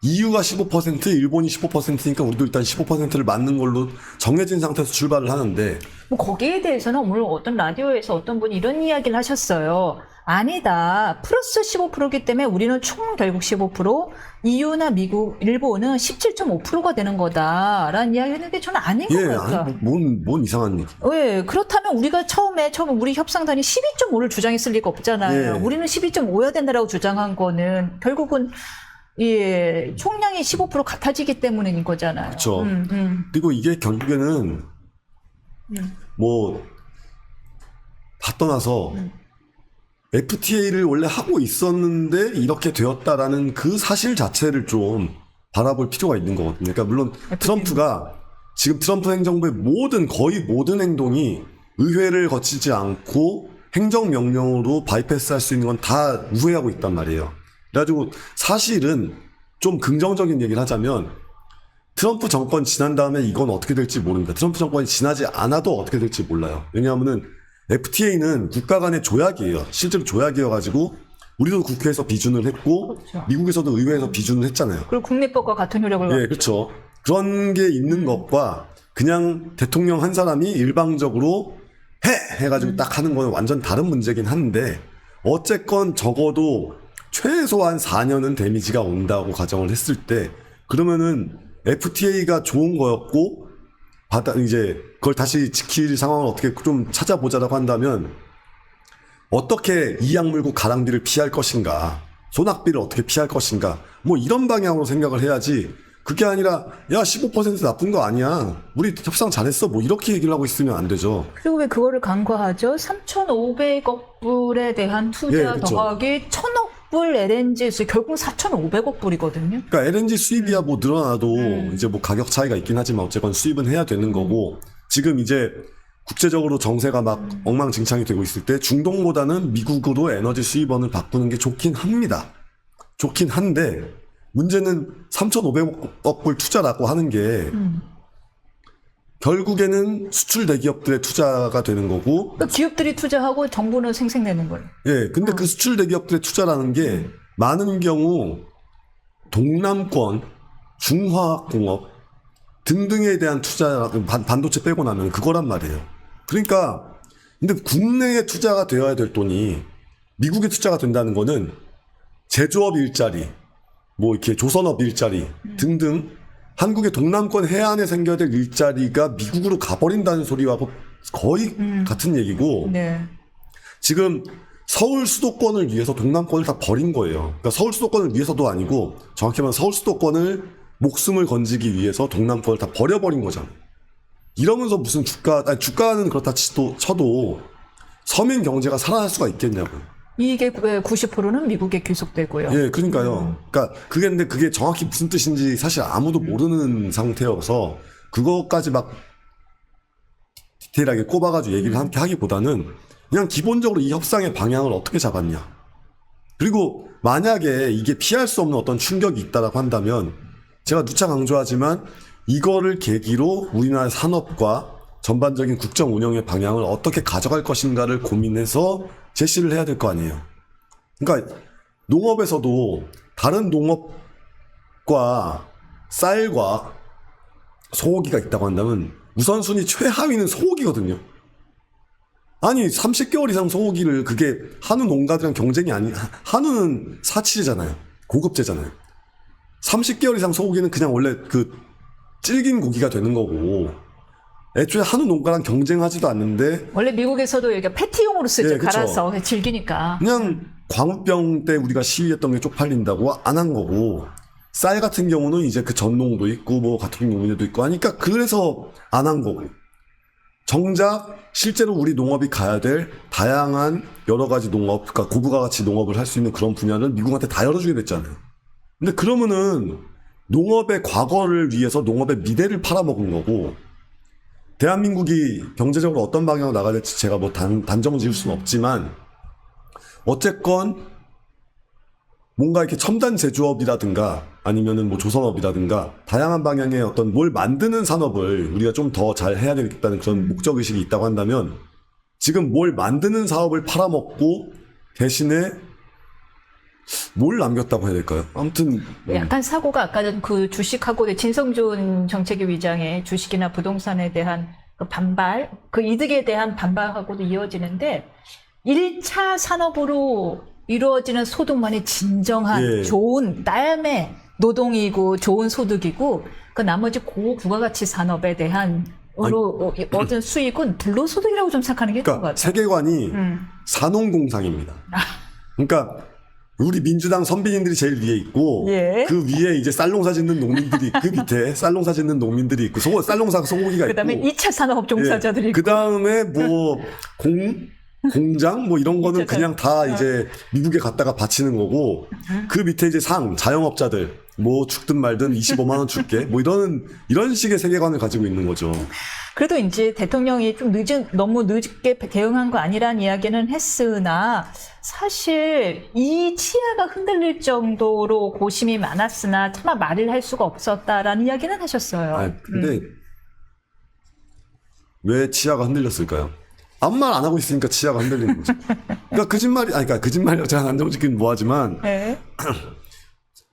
EU가 15%, 일본이 15%니까 우리도 일단 15%를 맞는 걸로 정해진 상태에서 출발을 하는데 뭐 거기에 대해서는 오늘 어떤 라디오에서 어떤 분이 이런 이야기를 하셨어요. 아니다. 플러스 15%이기 때문에 우리는 총 결국 15%, EU나 미국, 일본은 17.5%가 되는 거다라는 이야기 했는데 저는 아닌 것 같아요. 아니, 뭔 이상한 얘기. 예, 그렇다면 우리가 처음에 우리 협상단이 12.5를 주장했을 리가 없잖아요. 예. 우리는 12.5야 된다라고 주장한 거는 결국은 예, 총량이 15% 같아지기 때문인 거잖아요. 그렇죠. 그리고 이게 결국에는 뭐 다 떠나서 FTA를 원래 하고 있었는데 이렇게 되었다라는 그 사실 자체를 좀 바라볼 필요가 있는 거거든요. 그러니까 물론 트럼프가 지금 트럼프 행정부의 거의 모든 행동이 의회를 거치지 않고 행정명령으로 바이패스할 수 있는 건 다 우회하고 있단 말이에요. 그래가지고 사실은 좀 긍정적인 얘기를 하자면 트럼프 정권 지난 다음에 이건 어떻게 될지 모릅니다. 트럼프 정권이 지나지 않아도 어떻게 될지 몰라요. 왜냐하면은 FTA는 국가 간의 조약이에요. 실제로 조약이어가지고 우리도 국회에서 비준을 했고 그렇죠. 미국에서도 의회에서 비준을 했잖아요. 그리고 국내법과 같은 효력을 예, 그렇죠. 그런 게 있는 것과 그냥 대통령 한 사람이 일방적으로 해가지고 딱 하는 거는 완전 다른 문제긴 한데 어쨌건 적어도 최소한 4년은 데미지가 온다고 가정을 했을 때 그러면은 FTA가 좋은 거였고 이제 그걸 다시 지킬 상황을 어떻게 좀 찾아보자라고 한다면 어떻게 이악물고 가랑비를 피할 것인가 소낙비를 어떻게 피할 것인가 뭐 이런 방향으로 생각을 해야지 그게 아니라 야 15% 나쁜 거 아니야 우리 협상 잘했어 뭐 이렇게 얘기를 하고 있으면 안 되죠. 그리고 왜 그거를 간과하죠? 3,500억 불에 대한 투자 예, 그쵸. 더하기 1,000억 불 LNG 수 결국 4,500억 불이거든요. 그러니까 LNG 수입이야 뭐 늘어나도 이제 뭐 가격 차이가 있긴 하지만 어쨌건 수입은 해야 되는 거고 지금 이제 국제적으로 정세가 막 엉망진창이 되고 있을 때 중동보다는 미국으로 에너지 수입원을 바꾸는 게 좋긴 합니다. 좋긴 한데 문제는 3,500억 불 투자라고 하는 게 결국에는 수출 대기업들의 투자가 되는 거고 또 기업들이 투자하고 정부는 생색내는 거예요. 예, 근데 그 수출 대기업들의 투자라는 게 많은 경우 동남권, 중화학공업 등등에 대한 투자, 반도체 빼고 나면 그거란 말이에요. 그러니까, 근데 국내에 투자가 되어야 될 돈이 미국에 투자가 된다는 거는 제조업 일자리, 뭐 이렇게 조선업 일자리 등등 한국의 동남권 해안에 생겨야 될 일자리가 미국으로 가버린다는 소리하고 거의 같은 얘기고 네. 지금 서울 수도권을 위해서 동남권을 다 버린 거예요. 그러니까 서울 수도권을 위해서도 아니고 정확히 말하면 서울 수도권을 목숨을 건지기 위해서 동남권을 다 버려버린 거잖아요. 이러면서 무슨 주가는 그렇다 쳐도 서민 경제가 살아날 수가 있겠냐고요. 이익의 90%는 미국에 귀속되고요. 예, 그러니까요. 그러니까 근데 그게 정확히 무슨 뜻인지 사실 아무도 모르는 상태여서 그것까지 막 디테일하게 꼽아가지고 얘기를 함께 하기보다는 그냥 기본적으로 이 협상의 방향을 어떻게 잡았냐. 그리고 만약에 이게 피할 수 없는 어떤 충격이 있다라고 한다면 제가 누차 강조하지만 이거를 계기로 우리나라 산업과 전반적인 국정 운영의 방향을 어떻게 가져갈 것인가를 고민해서 제시를 해야 될 거 아니에요. 그러니까 농업에서도 다른 농업과 쌀과 소고기가 있다고 한다면 우선순위 최하위는 소고기거든요. 아니 30개월 이상 소고기를 그게 한우 농가들이랑 경쟁이 아니 한우는 사치제잖아요. 고급제잖아요. 30개월 이상 소고기는 그냥 원래 그 질긴 고기가 되는 거고 애초에 한우 농가랑 경쟁하지도 않는데 원래 미국에서도 이게 패티용으로 쓰죠. 예, 그쵸. 갈아서 즐기니까. 그냥 광우병 때 우리가 시위했던 게 쪽팔린다고 안 한 거고 쌀 같은 경우는 이제 그 전농도 있고 뭐 가토릭 농민도 있고 하니까 그래서 안 한 거고 정작 실제로 우리 농업이 가야 될 다양한 여러 가지 농업, 그러니까 고부가 가치 농업을 할 수 있는 그런 분야를 미국한테 다 열어주게 됐잖아요. 근데 그러면은 농업의 과거를 위해서 농업의 미래를 팔아먹은 거고 대한민국이 경제적으로 어떤 방향으로 나가야 될지 제가 뭐 단정 지을 수는 없지만 어쨌건 뭔가 이렇게 첨단 제조업이라든가 아니면은 뭐 조선업이라든가 다양한 방향의 어떤 뭘 만드는 산업을 우리가 좀 더 잘 해야 되겠다는 그런 목적의식이 있다고 한다면 지금 뭘 만드는 사업을 팔아먹고 대신에 뭘 남겼다고 해야 될까요? 아무튼 약간 사고가 아까는 그 주식하고 진성준 정책위 위장의 주식이나 부동산에 대한 그 반발, 그 이득에 대한 반발하고도 이어지는데 1차 산업으로 이루어지는 소득만이 진정한 예. 좋은 남의 노동이고 좋은 소득이고 그 나머지 고부가가치 산업에 대한 얻은 수익은 불로소득이라고 좀 생각하는 게 좋은 것 그러니까 같아요. 세계관이 산업공상입니다. 그러니까 우리 민주당 선배님들이 제일 위에 있고 예. 그 위에 이제 쌀농사 짓는 농민들이 그 밑에 쌀농사 짓는 농민들이 있고 쌀농사 소고기가 있고 그다음에 2차 산업 종사자들이 있고 그 다음에 뭐 공장 뭐 이런 거는 이차 그냥 다 이제 미국에 갖다가 바치는 거고 그 밑에 이제 자영업자들 뭐 죽든 말든 25만 원 줄게 뭐 이런 식의 세계관을 가지고 있는 거죠. 그래도 이제 대통령이 좀 너무 늦게 대응한 거 아니란 이야기는 했으나 사실 이 치아가 흔들릴 정도로 고심이 많았으나 차마 말을 할 수가 없었다라는 이야기는 하셨어요. 아 근데 왜 치아가 흔들렸을까요? 아무 말 안 하고 있으니까 치아가 흔들리는 거죠. 그러니까 거짓말이라고 제가 안정지긴 뭐하지만 네.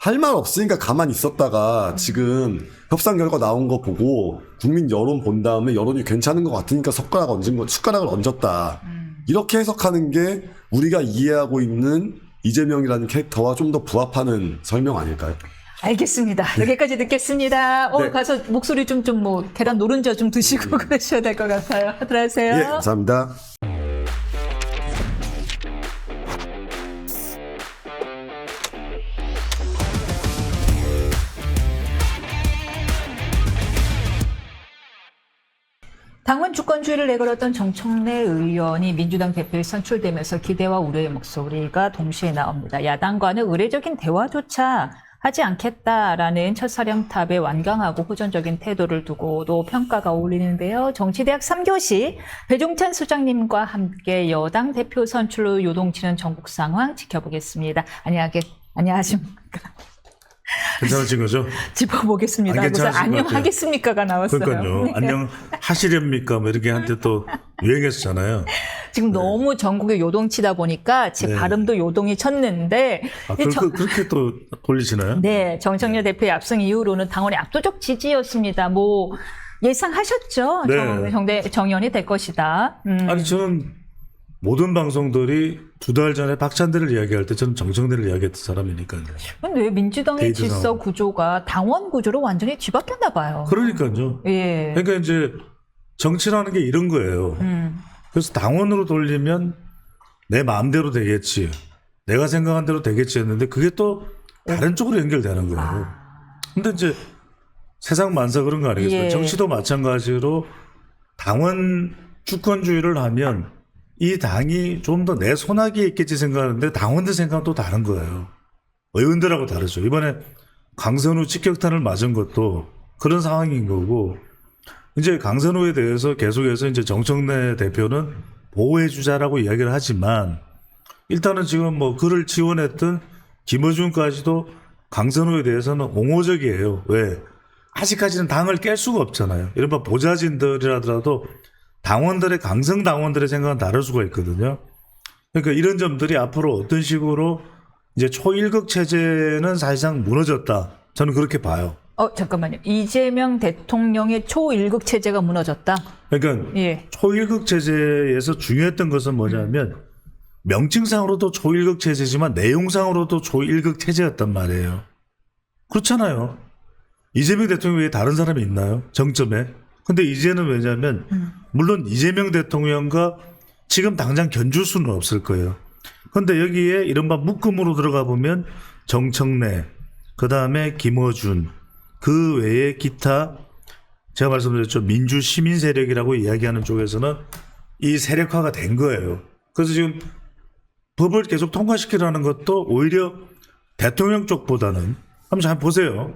할 말 없으니까 가만히 있었다가 지금 협상 결과 나온 거 보고 국민 여론 본 다음에 여론이 괜찮은 것 같으니까 숟가락을 얹었다. 이렇게 해석하는 게 우리가 이해하고 있는 이재명이라는 캐릭터와 좀 더 부합하는 설명 아닐까요? 알겠습니다. 여기까지 듣겠습니다. 네. 가서 목소리 좀 계란 노른자 좀 드시고 그러셔야 될 것 같아요. 들어가세요. 예, 감사합니다. 당원 주권주의를 내걸었던 정청래 의원이 민주당 대표에 선출되면서 기대와 우려의 목소리가 동시에 나옵니다. 야당과는 의례적인 대화조차 하지 않겠다라는 첫사령탑의 완강하고 호전적인 태도를 두고도 평가가 어울리는데요. 정치대학 3교시 배종찬 소장님과 함께 여당 대표 선출로 요동치는 전국 상황 지켜보겠습니다. 안녕하십니까? 괜찮으신 거죠? 짚어보겠습니다. 안 하고서 괜찮으신 것 같아요. 안녕하겠습니까가 나왔어요. 그러니까요. 네. 안녕하시렵니까? 뭐 이렇게 한때 또 유행했었잖아요. 지금 너무 전국에 요동치다 보니까 제 네. 발음도 요동이 쳤는데 아, 이 그렇게 또 돌리시나요? 네, 정청래 대표의 압승 이후로는 당원의 압도적 지지였습니다. 뭐 예상하셨죠? 네. 정의원이 될 것이다. 아니, 저는 모든 방송들이 2달 전에 박찬대를 이야기할 때 저는 정청래를 이야기했던 사람이니까요. 근데 왜 민주당의 데이트 질서 상황. 구조가 당원 구조로 완전히 뒤바뀌었나 봐요. 그러니까요. 예. 그러니까 이제 정치라는 게 이런 거예요. 그래서 당원으로 돌리면 내 마음대로 되겠지. 내가 생각한 대로 되겠지 했는데 그게 또 다른 쪽으로 연결되는 거예요. 근데 이제 세상 만사 그런 거 아니겠어요? 예. 정치도 마찬가지로 당원 주권주의를 하면 이 당이 좀 더 내 손아귀에 있겠지 생각하는데 당원들 생각은 또 다른 거예요. 의원들하고 다르죠. 이번에 강선우 직격탄을 맞은 것도 그런 상황인 거고, 이제 강선우에 대해서 계속해서 이제 정청래 대표는 보호해주자라고 이야기를 하지만, 일단은 지금 뭐 그를 지원했던 김어준까지도 강선우에 대해서는 옹호적이에요. 왜? 아직까지는 당을 깰 수가 없잖아요. 이른바 보좌진들이라도 당원들의 강성 당원들의 생각은 다를 수가 있거든요. 그러니까 이런 점들이 앞으로 어떤 식으로 이제 초일극 체제는 사실상 무너졌다. 저는 그렇게 봐요. 잠깐만요. 이재명 대통령의 초일극 체제가 무너졌다. 그러니까 예. 초일극 체제에서 중요했던 것은 뭐냐면 명칭상으로도 초일극 체제지만 내용상으로도 초일극 체제였단 말이에요. 그렇잖아요. 이재명 대통령 외에 다른 사람이 있나요? 정점에. 근데 이제는 왜냐면 물론 이재명 대통령과 지금 당장 견줄 수는 없을 거예요. 근데 여기에 이른바 묶음으로 들어가 보면 정청래, 그 다음에 김어준, 그 외에 기타 제가 말씀드렸죠. 민주 시민 세력이라고 이야기하는 쪽에서는 이 세력화가 된 거예요. 그래서 지금 법을 계속 통과시키라는 것도 오히려 대통령 쪽보다는 한번 잘 보세요.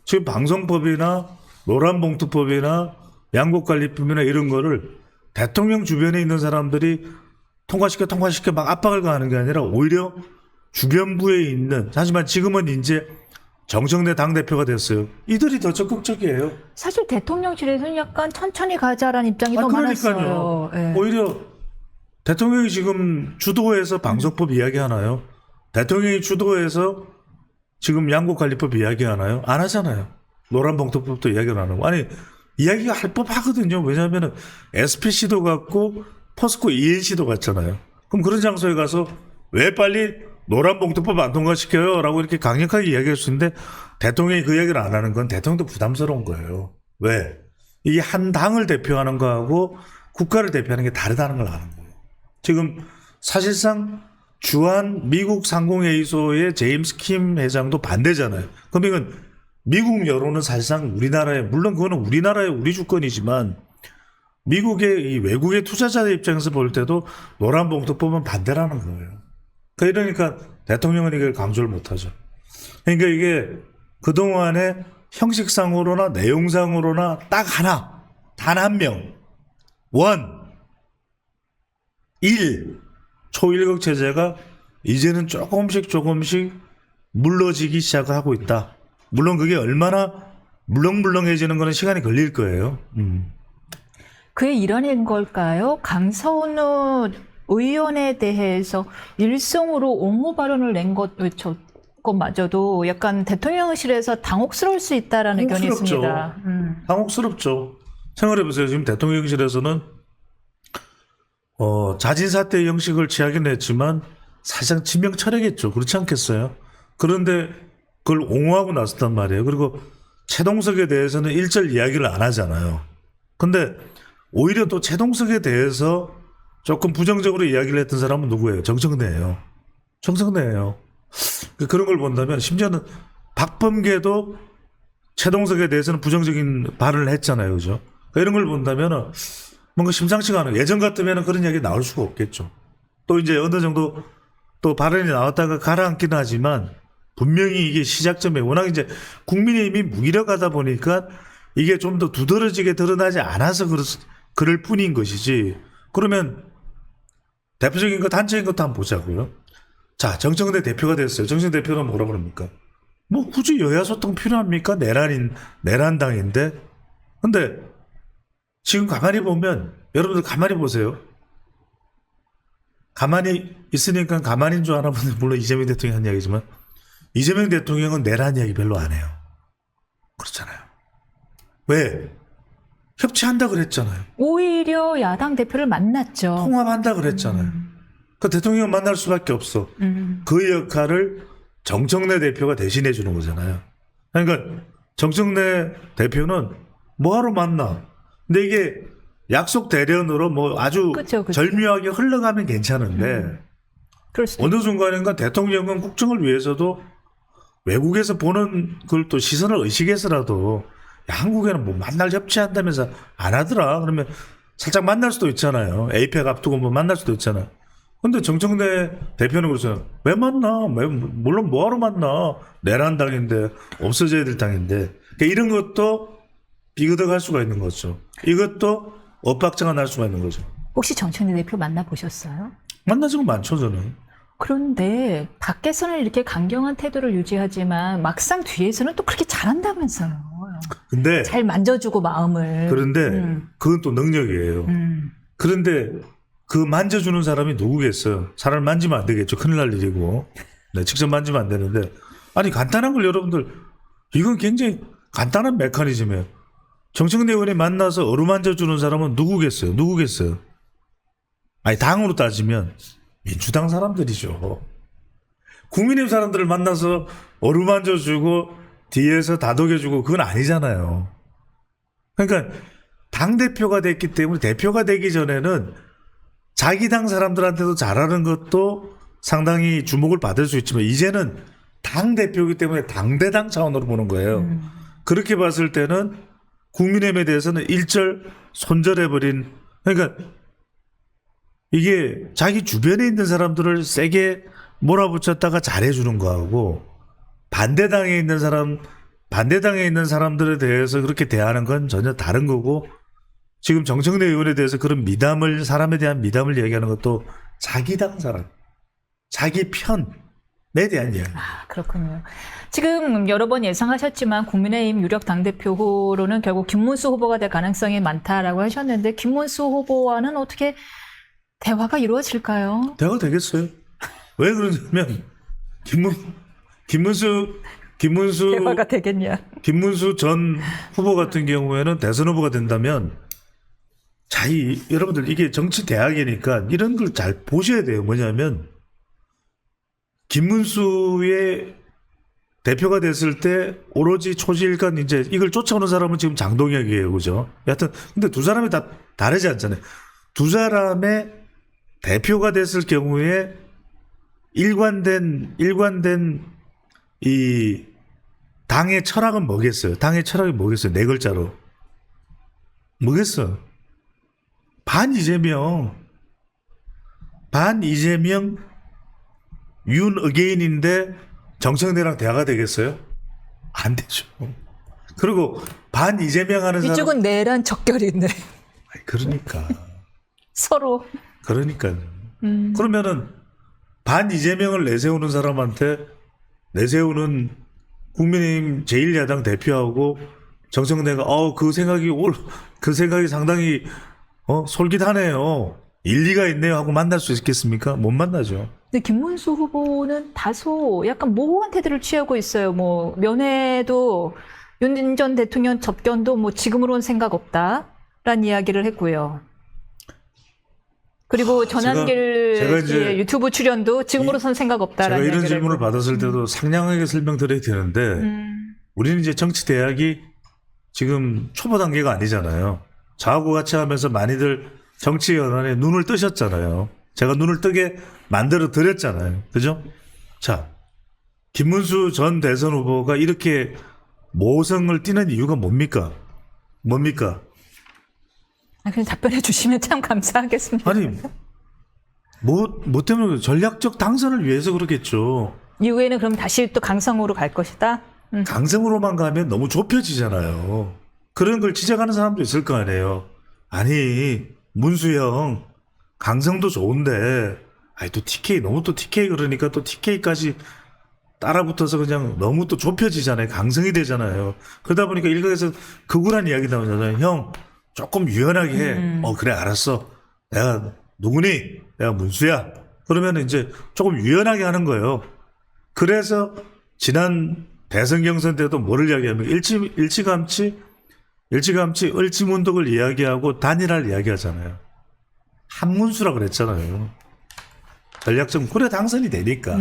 지금 방송법이나 노란봉투법이나 양곡관리법이나 이런 거를 대통령 주변에 있는 사람들이 통과시켜 막 압박을 가하는 게 아니라 오히려 주변부에 있는, 하지만 지금은 이제 정청래 당대표가 됐어요. 이들이 더 적극적이에요. 사실 대통령실에서는 약간 천천히 가자라는 입장이 더 많았어요. 예. 오히려 대통령이 지금 주도해서 방송법 이야기하나요? 대통령이 주도해서 지금 양곡관리법 이야기하나요? 안 하잖아요. 노란봉투법도 이야기를 안 하고. 아니, 이야기가 할 법하거든요. 왜냐하면 SPC도 갔고 포스코 ENC도 갔잖아요. 그럼 그런 장소에 가서 왜 빨리 노란봉투법 안 통과시켜요? 라고 이렇게 강력하게 이야기할 수 있는데 대통령이 그 이야기를 안 하는 건 대통령도 부담스러운 거예요. 왜? 이게 한 당을 대표하는 거하고 국가를 대표하는 게 다르다는 걸 아는 거예요. 지금 사실상 주한 미국 상공회의소의 제임스 킴 회장도 반대잖아요. 그럼 이건 미국 여론은 사실상 우리나라에, 물론 그거는 우리나라의 우리 주권이지만 미국의 이 외국의 투자자의 입장에서 볼 때도 노란봉투법은 반대라는 거예요. 그러니까 대통령은 이걸 강조를 못하죠. 그러니까 이게 그동안에 형식상으로나 내용상으로나 딱 하나, 단 한 명, 초일극 체제가 이제는 조금씩 물러지기 시작하고 있다. 물론 그게 얼마나 물렁물렁해지는 거는 시간이 걸릴 거예요. 그의 일환인 걸까요? 강선우 의원에 대해서 일성으로 옹호 발언을 낸 것마저도 약간 대통령실에서 당혹스러울 수 있다라는 의견이 있습니다. 당혹스럽죠. 생각해보세요. 지금 대통령실에서는 자진사퇴 형식을 취하긴 했지만 사실상 치명철회겠죠. 그렇지 않겠어요? 그런데 그걸 옹호하고 나섰단 말이에요. 그리고 최동석에 대해서는 일절 이야기를 안 하잖아요. 근데 오히려 또 최동석에 대해서 조금 부정적으로 이야기를 했던 사람은 누구예요? 정청래예요. 그런 걸 본다면 심지어는 박범계도 최동석에 대해서는 부정적인 발언을 했잖아요. 그죠? 그러니까 이런 걸 본다면 뭔가 심상치가 않아요. 예전 같으면 그런 이야기 나올 수가 없겠죠. 또 이제 어느 정도 또 발언이 나왔다가 가라앉긴 하지만 분명히 이게 시작점에 워낙 이제 국민의힘이 무기력하다 보니까 이게 좀 더 두드러지게 드러나지 않아서 그럴 뿐인 것이지. 그러면 대표적인 것, 단체인 것도 한번 보자고요. 자, 정청래 대표가 됐어요. 정청래 대표는 뭐라 그럽니까? 뭐 굳이 여야 소통 필요합니까? 내란당인데. 근데 지금 가만히 보면, 여러분들 가만히 보세요. 가만히 있으니까 가만히인 줄 아나 보는데, 물론 이재명 대통령이 한 이야기지만, 이재명 대통령은 내란 이야기 별로 안 해요. 그렇잖아요. 왜? 협치한다 그랬잖아요. 오히려 야당 대표를 만났죠. 통합한다 그랬잖아요. 그 대통령 만날 수밖에 없어. 그 역할을 정청래 대표가 대신해 주는 거잖아요. 그러니까 정청래 대표는 뭐하러 만나? 근데 이게 약속 대련으로 뭐 아주 그쵸. 절묘하게 흘러가면 괜찮은데 그럴 수도 어느 순간인가 대통령은 국정을 위해서도 외국에서 보는 그걸 또 시선을 의식해서라도 야, 한국에는 뭐 만날 협치한다면서 안 하더라. 그러면 살짝 만날 수도 있잖아요. 에이펙 앞두고 뭐 만날 수도 있잖아요. 근데 정청래 대표는 그러잖아요. 왜 만나? 물론 뭐하러 만나? 내란 당인데 없어져야 될 당인데. 그러니까 이런 것도 비그덕할 수가 있는 거죠. 이것도 엇박자가 날 수가 있는 거죠. 혹시 정청래 대표 만나보셨어요? 만나지고 많죠 저는. 그런데 밖에서는 이렇게 강경한 태도를 유지하지만 막상 뒤에서는 또 그렇게 잘한다면서요. 근데 잘 만져주고 마음을. 그런데 그건 또 능력이에요. 그런데 그 만져주는 사람이 누구겠어요? 사람을 만지면 안 되겠죠. 큰일 날 일이고. 네, 직접 만지면 안 되는데. 아니 간단한 걸 여러분들 이건 굉장히 간단한 메커니즘이에요. 정청래 의원이 만나서 어루만져주는 사람은 누구겠어요? 아니 당으로 따지면 민주당 사람들이죠. 국민의힘 사람들을 만나서 어루만져주고 뒤에서 다독여주고 그건 아니잖아요. 그러니까 당대표가 됐기 때문에 대표가 되기 전에는 자기 당 사람들한테도 잘하는 것도 상당히 주목을 받을 수 있지만 이제는 당대표이기 때문에 당대당 차원으로 보는 거예요. 그렇게 봤을 때는 국민의힘에 대해서는 일절 손절해버린, 그러니까 이게 자기 주변에 있는 사람들을 세게 몰아붙였다가 잘해주는 거하고 반대당에 있는 사람들에 대해서 그렇게 대하는 건 전혀 다른 거고 지금 정청래 의원에 대해서 그런 사람에 대한 미담을 얘기하는 것도 자기 당 사람, 자기 편에 대한 이야기. 아, 그렇군요. 지금 여러 번 예상하셨지만 국민의힘 유력 당대표 후로는 결국 김문수 후보가 될 가능성이 많다라고 하셨는데 김문수 후보와는 어떻게 대화가 이루어질까요? 대화가 되겠어요? 왜 그러냐면 김문수 대화가 되겠냐? 김문수 전 후보 같은 경우에는 대선 후보가 된다면 여러분들 이게 정치 대학이니까 이런 걸 잘 보셔야 돼요. 뭐냐면 김문수의 대표가 됐을 때 오로지 초지일관 이제 이걸 쫓아오는 사람은 지금 장동혁이에요. 그죠? 여하튼 근데 두 사람이 다 다르지 않잖아요. 두 사람의 대표가 됐을 경우에 일관된 이 당의 철학은 뭐겠어요? 당의 철학이 뭐겠어요? 네 글자로. 뭐겠어? 반 이재명, 윤 어게인인데 정청래랑 대화가 되겠어요? 안 되죠. 그리고 반 이재명 하는 사람. 이쪽은 내란 적결인데. 그러니까. 서로. 그러니까요. 그러면은 반 이재명을 내세우는 사람한테 내세우는 국민의힘 제1야당 대표하고 정청래가 그 생각이 상당히 솔깃하네요. 일리가 있네요 하고 만날 수 있겠습니까? 못 만나죠. 근데 김문수 후보는 다소 약간 모호한 태도를 취하고 있어요. 뭐 면회도 윤 전 대통령 접견도 뭐 지금으로는 생각 없다라는 이야기를 했고요. 그리고 전한길 제가 이제 유튜브 출연도 지금으로선 생각 없다라는 제가 이런 이야기를 질문을 했고. 받았을 때도 상냥하게 설명드려야 되는데 우리는 이제 정치 대학이 지금 초보 단계가 아니잖아요. 저하고 같이 하면서 많이들 정치 연안에 눈을 뜨셨잖아요. 제가 눈을 뜨게 만들어 드렸잖아요. 그죠? 자, 김문수 전 대선 후보가 이렇게 모성을 띠는 이유가 뭡니까? 그냥 답변해 주시면 참 감사하겠습니다. 아니, 뭐 때문에 전략적 당선을 위해서 그러겠죠. 이후에는 그럼 다시 또 강성으로 갈 것이다. 강성으로만 가면 너무 좁혀지잖아요. 그런 걸 지적하는 사람도 있을 거 아니에요. 아니 문수영 강성도 좋은데 아니 또 TK 너무 또 TK 그러니까 또 TK까지 따라붙어서 그냥 너무 또 좁혀지잖아요. 강성이 되잖아요. 그러다 보니까 일각에서 극우란 이야기 나오잖아요. 형 조금 유연하게 해. 그래 알았어. 내가 누구니? 내가 문수야. 그러면 이제 조금 유연하게 하는 거예요. 그래서 지난 대선 경선 때도 뭐를 이야기하면 일찌감치 을지문덕을 이야기하고 단일화를 이야기하잖아요. 한문수라 그랬잖아요. 전략적 그래 당선이 되니까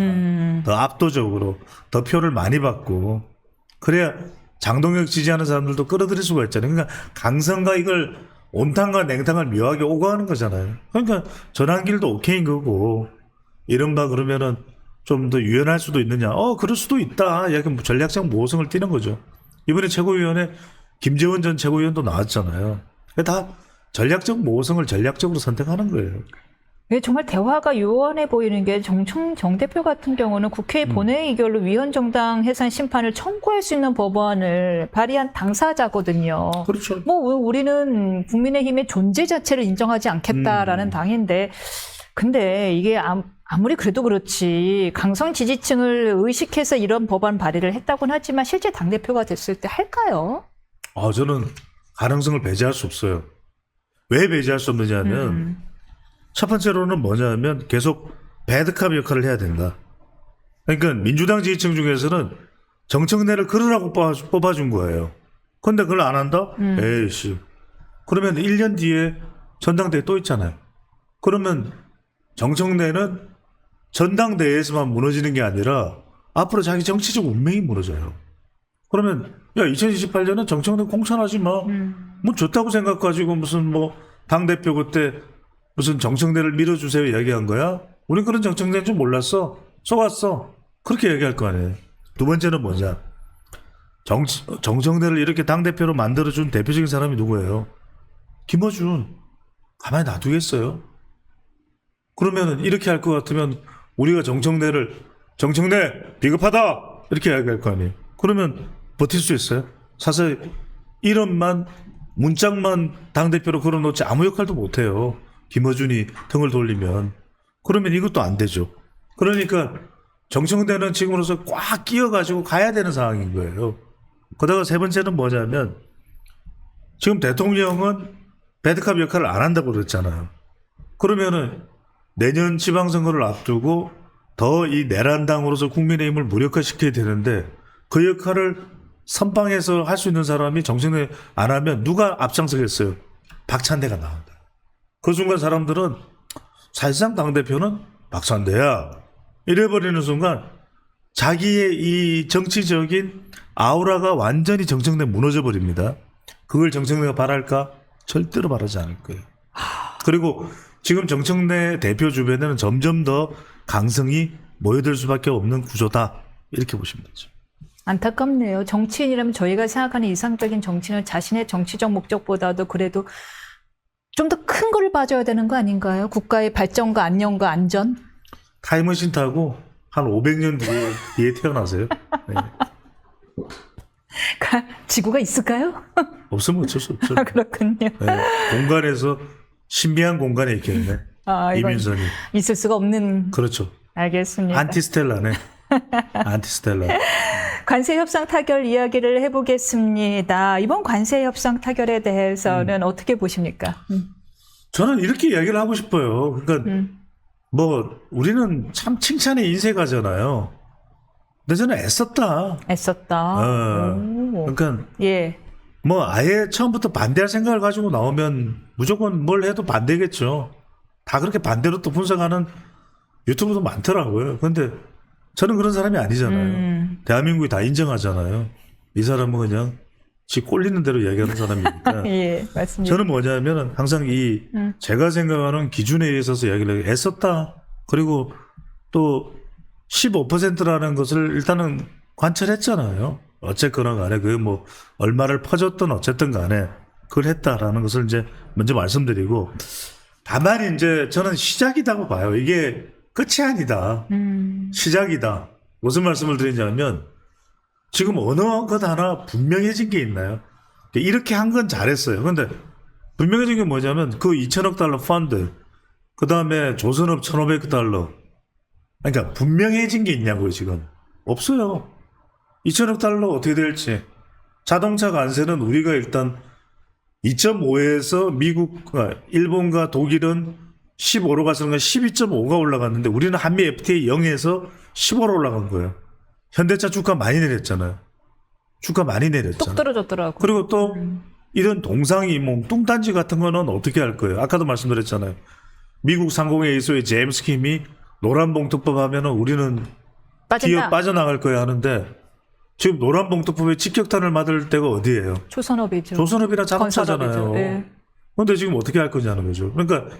더 압도적으로 더 표를 많이 받고 그래야 장동혁 지지하는 사람들도 끌어들일 수가 있잖아요. 그러니까 강성과 이걸 온탕과 냉탕을 묘하게 오가는 거잖아요. 그러니까 전환길도 오케이인 거고 이른바 그러면은 좀 더 유연할 수도 있느냐? 그럴 수도 있다. 약간 전략적 모호성을 띠는 거죠. 이번에 최고위원회 김재원 전 최고위원도 나왔잖아요. 다 전략적 모호성을 전략적으로 선택하는 거예요. 왜 정말 대화가 요원해 보이는 게 정 대표 같은 경우는 국회 본회의 의결로 위헌정당 해산 심판을 청구할 수 있는 법안을 발의한 당사자거든요. 그렇죠. 뭐 우리는 국민의힘의 존재 자체를 인정하지 않겠다라는 당인데, 근데 이게 아무리 그래도 그렇지 강성 지지층을 의식해서 이런 법안 발의를 했다고는 하지만 실제 당대표가 됐을 때 할까요? 저는 가능성을 배제할 수 없어요. 왜 배제할 수 없느냐면 첫 번째로는 뭐냐면 계속 배드캅 역할을 해야 된다. 그러니까 민주당 지지층 중에서는 정청래를 그러라고 뽑아준 거예요. 근데 그걸 안 한다? 에이씨. 그러면 1년 뒤에 전당대회 또 있잖아요. 그러면 정청래는 전당대회에서만 무너지는 게 아니라 앞으로 자기 정치적 운명이 무너져요. 그러면 야 2028년은 정청래 공천하지 마. 뭐 좋다고 생각가지고 무슨 뭐 당대표 그때 무슨 정청래를 밀어주세요 이야기한 거야? 우린 그런 정청래인 줄 몰랐어. 속았어. 그렇게 얘기할 거 아니에요. 두 번째는 뭐냐. 정청래를 이렇게 당대표로 만들어준 대표적인 사람이 누구예요? 김어준. 가만히 놔두겠어요? 그러면 이렇게 할 것 같으면 우리가 정청래 비겁하다 이렇게 이야기할 거 아니에요. 그러면 버틸 수 있어요? 사실 이름만 문짝만 당대표로 걸어놓지 아무 역할도 못해요. 김어준이 등을 돌리면. 그러면 이것도 안 되죠. 그러니까 정청래는 지금으로서 꽉 끼어가지고 가야 되는 상황인 거예요. 그러다가 세 번째는 뭐냐면 지금 대통령은 배드캅 역할을 안 한다고 그랬잖아요. 그러면은 내년 지방선거를 앞두고 더 이 내란당으로서 국민의힘을 무력화시켜야 되는데 그 역할을 선방해서 할 수 있는 사람이 정청래 안 하면 누가 앞장서겠어요? 박찬대가 나온다. 그 순간 사람들은 사실상 당대표는 박찬대야. 이래버리는 순간 자기의 이 정치적인 아우라가 완전히 정청래 무너져 버립니다. 그걸 정청래가 바랄까? 절대로 바라지 않을 거예요. 그리고 지금 정청래 대표 주변에는 점점 더 강성이 모여들 수밖에 없는 구조다. 이렇게 보시면 되죠. 안타깝네요. 정치인이라면 저희가 생각하는 이상적인 정치는 자신의 정치적 목적보다도 그래도 좀 더 큰 걸 봐줘야 되는 거 아닌가요? 국가의 발전과 안녕과 안전? 타임머신 타고 한 500년 뒤에 태어나세요. 네. 지구가 있을까요? 없으면 어쩔 수 없죠. 그렇군요. 네. 공간에서 신비한 공간에 있겠네. 이건 이민선이. 있을 수가 없는. 그렇죠. 알겠습니다. 안티스텔라네. 안티스텔라. 관세 협상 타결 이야기를 해보겠습니다. 이번 관세 협상 타결에 대해서는 어떻게 보십니까? 저는 이렇게 이야기를 하고 싶어요. 그러니까 뭐 우리는 참 칭찬의 인쇄가잖아요. 근데 저는 애썼다. 애썼다. 오. 그러니까 예. 뭐 아예 처음부터 반대할 생각을 가지고 나오면 무조건 뭘 해도 반대겠죠. 다 그렇게 반대로 또 분석하는 유튜브도 많더라고요. 근데 저는 그런 사람이 아니잖아요. 대한민국이 다 인정하잖아요. 이 사람은 그냥 지 꼴리는 대로 얘기하는 사람이니까. 예, 맞습니다. 저는 뭐냐면 항상 이 제가 생각하는 기준에 있어서 이야기를 애썼다. 그리고 또 15%라는 것을 일단은 관철했잖아요. 어쨌거나 간에 그게 뭐 얼마를 퍼줬든 어쨌든 간에 그걸 했다라는 것을 이제 먼저 말씀드리고, 다만 이제 저는 시작이라고 봐요. 이게 끝이 아니다. 시작이다. 무슨 말씀을 드리냐면 지금 어느 것 하나 분명해진 게 있나요? 이렇게 한 건 잘했어요. 그런데 분명해진 게 뭐냐면 그 2천억 달러 펀드, 그 다음에 조선업 1,500억 달러. 그러니까 분명해진 게 있냐고요, 지금. 없어요. 2천억 달러 어떻게 될지. 자동차 관세는 우리가 일단 2.5에서 일본과 독일은 15로 가서 12.5가 올라갔는데 우리는 한미 FTA 0에서 15로 올라간 거예요. 현대차 주가 많이 내렸잖아요. 주가 많이 뚝 내렸잖아요. 떨어졌더라고. 그리고 또 이런 동상이몽, 뚱딴지 같은 거는 어떻게 할 거예요? 아까도 말씀드렸잖아요. 미국 상공회의소의 제임스 킴이 노란봉투법 하면은 우리는 빠진다. 기업 빠져나갈 거야 하는데 지금 노란봉투법에 직격탄을 맞을 때가 어디예요? 조선업이죠. 조선업이나 자동차잖아요. 건설업이죠. 네. 그런데 지금 어떻게 할 거냐는 거죠. 그러니까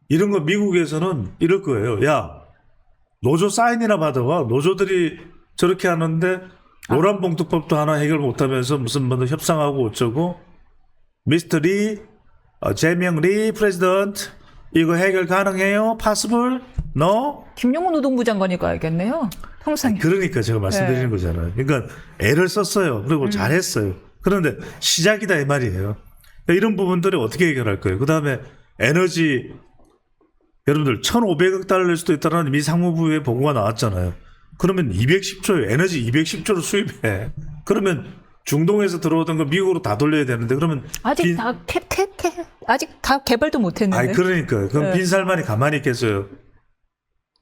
이런 거 미국에서는 이럴 거예요. 야, 노조 사인이나 받아와. 노조들이 저렇게 하는데 노란봉투법도 하나 해결 못하면서 무슨 뭐 협상하고 어쩌고. 미스터 리, 제명 리 프레지던트 이거 해결 가능해요? 파스블? No? 김용호 노동부 장관이 가야겠네요. 평생. 그러니까 제가 말씀드리는 네. 거잖아요. 그러니까 애를 썼어요. 그리고 잘했어요. 그런데 시작이다 이 말이에요. 그러니까 이런 부분들을 어떻게 해결할 거예요? 그 다음에 에너지 여러분들 1,500억 달러일 수도 있다는 미 상무부의 보고가 나왔잖아요. 그러면 210조예요. 에너지 210조를 수입해. 그러면 중동에서 들어오던 거 미국으로 다 돌려야 되는데 그러면 아직 다 아직 다 개발도 못 했는데. 아니 그러니까 그럼 네. 빈살만이 가만히 있겠어요.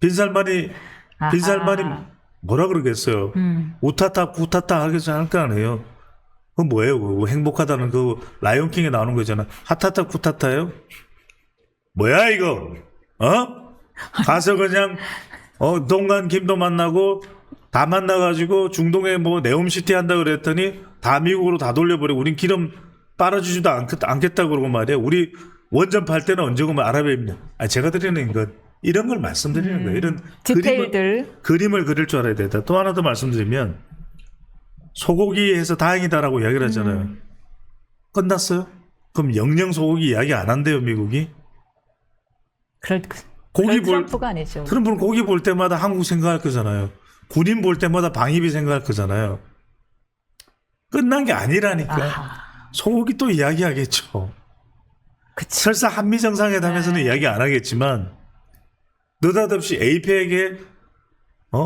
빈살만이 뭐라 그러겠어요. 우타타 구타타 하겠지 할 거 아니에요. 그건 뭐예요? 그거 행복하다는 그 라이온킹에 나오는 거잖아. 하타타 구타타요? 뭐야 이거? 가서 그냥 동간 김도 만나고 다 만나가지고 중동에 뭐 네옴시티 한다 그랬더니 다 미국으로 다 돌려버리고 우린 기름 빨아주지도 않겠다 그러고 말이야. 우리 원전 팔 때는 언제고 뭐 아랍에미리트. 제가 드리는 건 이런 걸 말씀드리는 거예요. 이런 디테일들. 그림을 그릴 줄 알아야 된다. 또 하나 더 말씀드리면 소고기 해서 다행이다라고 이야기를 하잖아요. 끝났어요? 그럼 영영 소고기 이야기 안 한대요, 미국이? 고기 트럼프가 아니죠. 트럼프는 고기 볼 때마다 한국 생각할 거잖아요. 군인 볼 때마다 방위비 생각할 거잖아요. 끝난 게 아니라니까. 아하. 소고기 또 이야기하겠죠. 그치. 설사 한미 정상회담에서는 이야기 안 하겠지만 느닷없이 에이펙에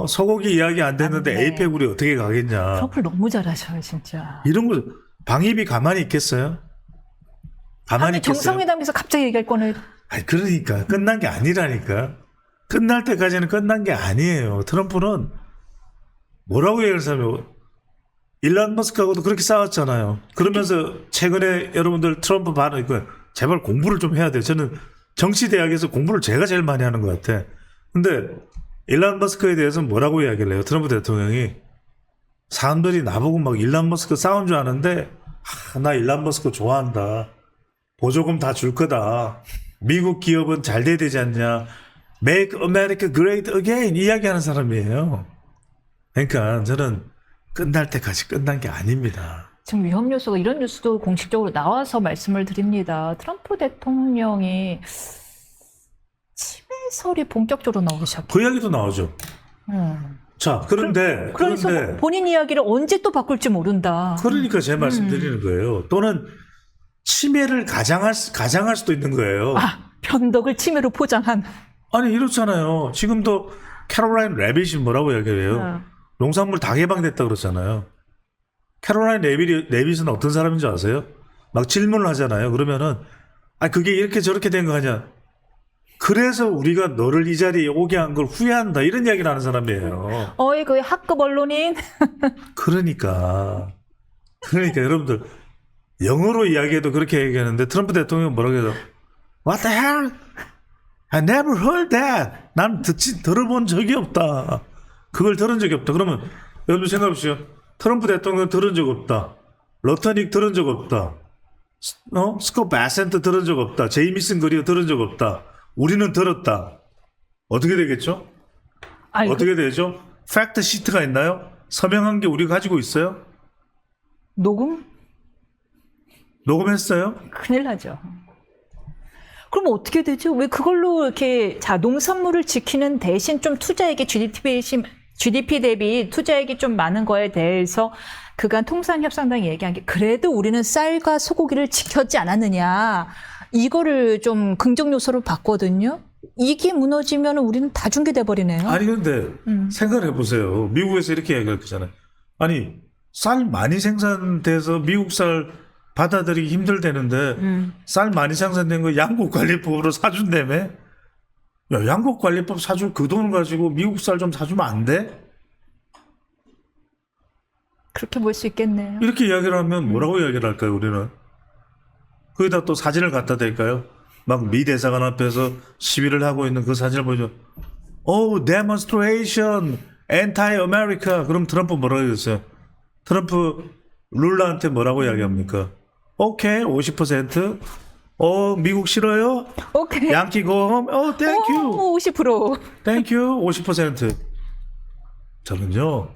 소고기 이야기 안 됐는데 안 돼. 에이펙 우리 어떻게 가겠냐. 트럼프를 너무 잘하셔요, 진짜. 이런 거 방위비 가만히 있겠어요? 가만히 아니, 있겠어요? 정상회담에서 갑자기 얘기할 거는 아니 그러니까 끝난 게 아니라니까. 끝날 때까지는 끝난 게 아니에요. 트럼프는 뭐라고 얘기를 하면 일론 머스크하고도 그렇게 싸웠잖아요. 그러면서 최근에 여러분들 트럼프 반응 이거 제발 공부를 좀 해야 돼요. 저는 정치대학에서 공부를 제가 제일 많이 하는 것 같아. 근데 일론 머스크에 대해서는 뭐라고 이야기를 해요? 트럼프 대통령이 사람들이 나보고 막 일론 머스크 싸운 줄 아는데 나 일론 머스크 좋아한다. 보조금 다 줄 거다. 미국 기업은 잘 돼야 되지 않냐. Make America Great Again 이야기하는 사람이에요. 그러니까 저는 끝날 때까지 끝난 게 아닙니다. 지금 위험 요소가 이런 뉴스도 공식적으로 나와서 말씀을 드립니다. 트럼프 대통령이 치매설이 본격적으로 나오기 시작해요. 그 이야기도 나오죠. 자, 그런데 그래서 본인 이야기를 언제 또 바꿀지 모른다. 그러니까 제 말씀드리는 거예요. 또는 치매를 가장할 수도 있는 거예요. 변덕을 치매로 포장한. 아니 이렇잖아요. 지금도 캐롤라인 레빗이 뭐라고 이야기해요? 농산물 다 개방됐다 그러잖아요. 캐롤라인 레빗은 어떤 사람인 줄 아세요? 막 질문을 하잖아요. 그러면은 그게 이렇게 저렇게 된 거 아니야? 그래서 우리가 너를 이 자리에 오게 한 걸 후회한다 이런 이야기를 하는 사람이에요. 그 학급 언론인. 그러니까 여러분들 영어로 이야기해도 그렇게 얘기하는데 트럼프 대통령은 뭐라고 해요? What the hell? I never heard that. 난 들어본 적이 없다. 그걸 들은 적이 없다. 그러면 여러분 생각해보시오. 트럼프 대통령 들은 적 없다. 러터닉 들은 적 없다. 스콧 베센트 들은 적 없다. 제이미슨 거리어 들은 적 없다. 우리는 들었다. 어떻게 되겠죠? 어떻게 되죠? 팩트 시트가 있나요? 서명한 게 우리가 가지고 있어요? 녹음했어요? 큰일 나죠. 그럼 어떻게 되죠? 왜 그걸로 이렇게 농산물을 지키는 대신 좀 투자액의 GDP GDP 대비 투자액이 좀 많은 거에 대해서 그간 통상협상당이 얘기한 게 그래도 우리는 쌀과 소고기를 지켰지 않았느냐. 이거를 좀 긍정 요소로 봤거든요. 이게 무너지면 우리는 다 중계돼 버리네요. 아니 근데 생각해 보세요. 미국에서 이렇게 얘기할 거잖아요. 아니 쌀 많이 생산돼서 미국 쌀 받아들이기 힘들대는데 쌀 많이 생산된 거 양국관리법으로 사준다며? 야, 양국관리법 사줄 그 돈을 가지고 미국 쌀 좀 사주면 안 돼? 그렇게 볼 수 있겠네요. 이렇게 이야기를 하면 뭐라고 이야기를 할까요, 우리는? 거기다 또 사진을 갖다 댈까요? 막 미 대사관 앞에서 시위를 하고 있는 그 사진을 보죠. Oh, demonstration, anti-America. 그럼 트럼프 뭐라고 했어요? 트럼프 룰라한테 뭐라고 이야기합니까? 오케이, 50%. 미국 싫어요? 오케이. 양키 고홈. thank you. 50%. thank you. 50%. 저는요,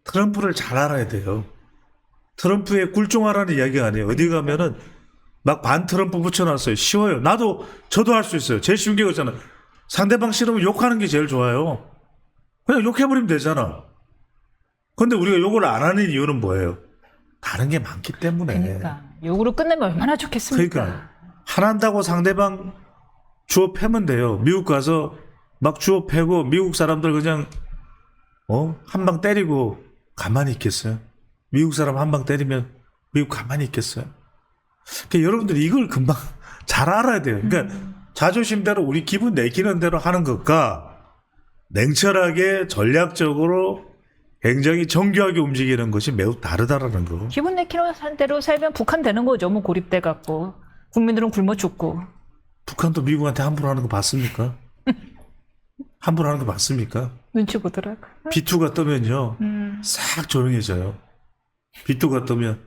트럼프를 잘 알아야 돼요. 트럼프의 굴종하라는 이야기가 아니에요. 어디 가면은 막 반 트럼프 붙여놨어요. 쉬워요. 저도 할 수 있어요. 제일 쉬운 게 그거잖아. 상대방 싫으면 욕하는 게 제일 좋아요. 그냥 욕해버리면 되잖아. 근데 우리가 욕을 안 하는 이유는 뭐예요? 다른 게 많기 때문에. 그러니까 욕으로 끝내면 얼마나 좋겠습니까? 그러니까 하나 한다고 상대방 주워 패면 돼요. 미국 가서 막 주워 패고 미국 사람들 그냥 한 방 때리고 가만히 있겠어요? 미국 사람 한 방 때리면 미국 가만히 있겠어요? 그러니까 여러분들이 이걸 금방 잘 알아야 돼요. 그러니까 자존심대로 우리 기분 내키는 대로 하는 것과 냉철하게 전략적으로 굉장히 정교하게 움직이는 것이 매우 다르다라는 거. 기분 내키는 대로 살면 북한 되는 거죠. 뭐 고립돼 갖고 국민들은 굶어 죽고. 북한도 미국한테 함부로 하는 거 봤습니까? 함부로 하는 거 봤습니까? 눈치 보더라고. B2가 뜨면요 싹 조용해져요. B2가 뜨면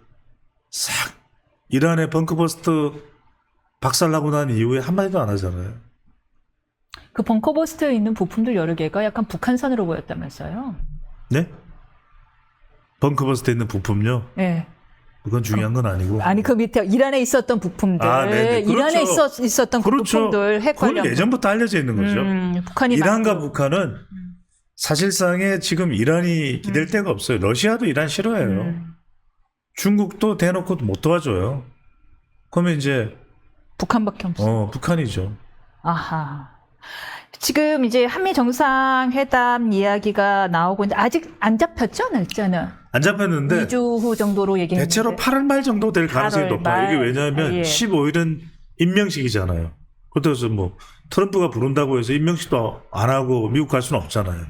싹 이란의 벙커버스터 박살나고 난 이후에 한마디도 안 하잖아요. 그 벙커버스트에 있는 부품들 여러 개가 약간 북한산으로 보였다면서요? 네? 벙커버스터에 있는 부품요? 네. 그건 중요한 건 아니고. 아니 그 밑에 이란에 있었던 부품들, 네네. 그렇죠. 이란에 있었던 그 그렇죠. 부품들 핵 그건 관련. 예전부터 알려져 있는 거죠. 북한이 이란과 만든- 북한은 사실상에 지금 이란이 기댈 데가 없어요. 러시아도 이란 싫어해요. 중국도 대놓고 못 도와줘요. 그러면 이제 북한밖에 없어. 북한이죠. 아하. 지금 이제 한미 정상회담 이야기가 나오고 있는데 아직 안 잡혔죠, 날짜는? 안 잡혔는데 2주 후 정도로 얘기했는데. 대체로 8월 말 정도 될 가능성이 8월 높아요. 말. 이게 왜냐하면 예. 15일은 임명식이잖아요. 그래서 뭐 트럼프가 부른다고 해서 임명식도 안 하고 미국 갈 수는 없잖아요.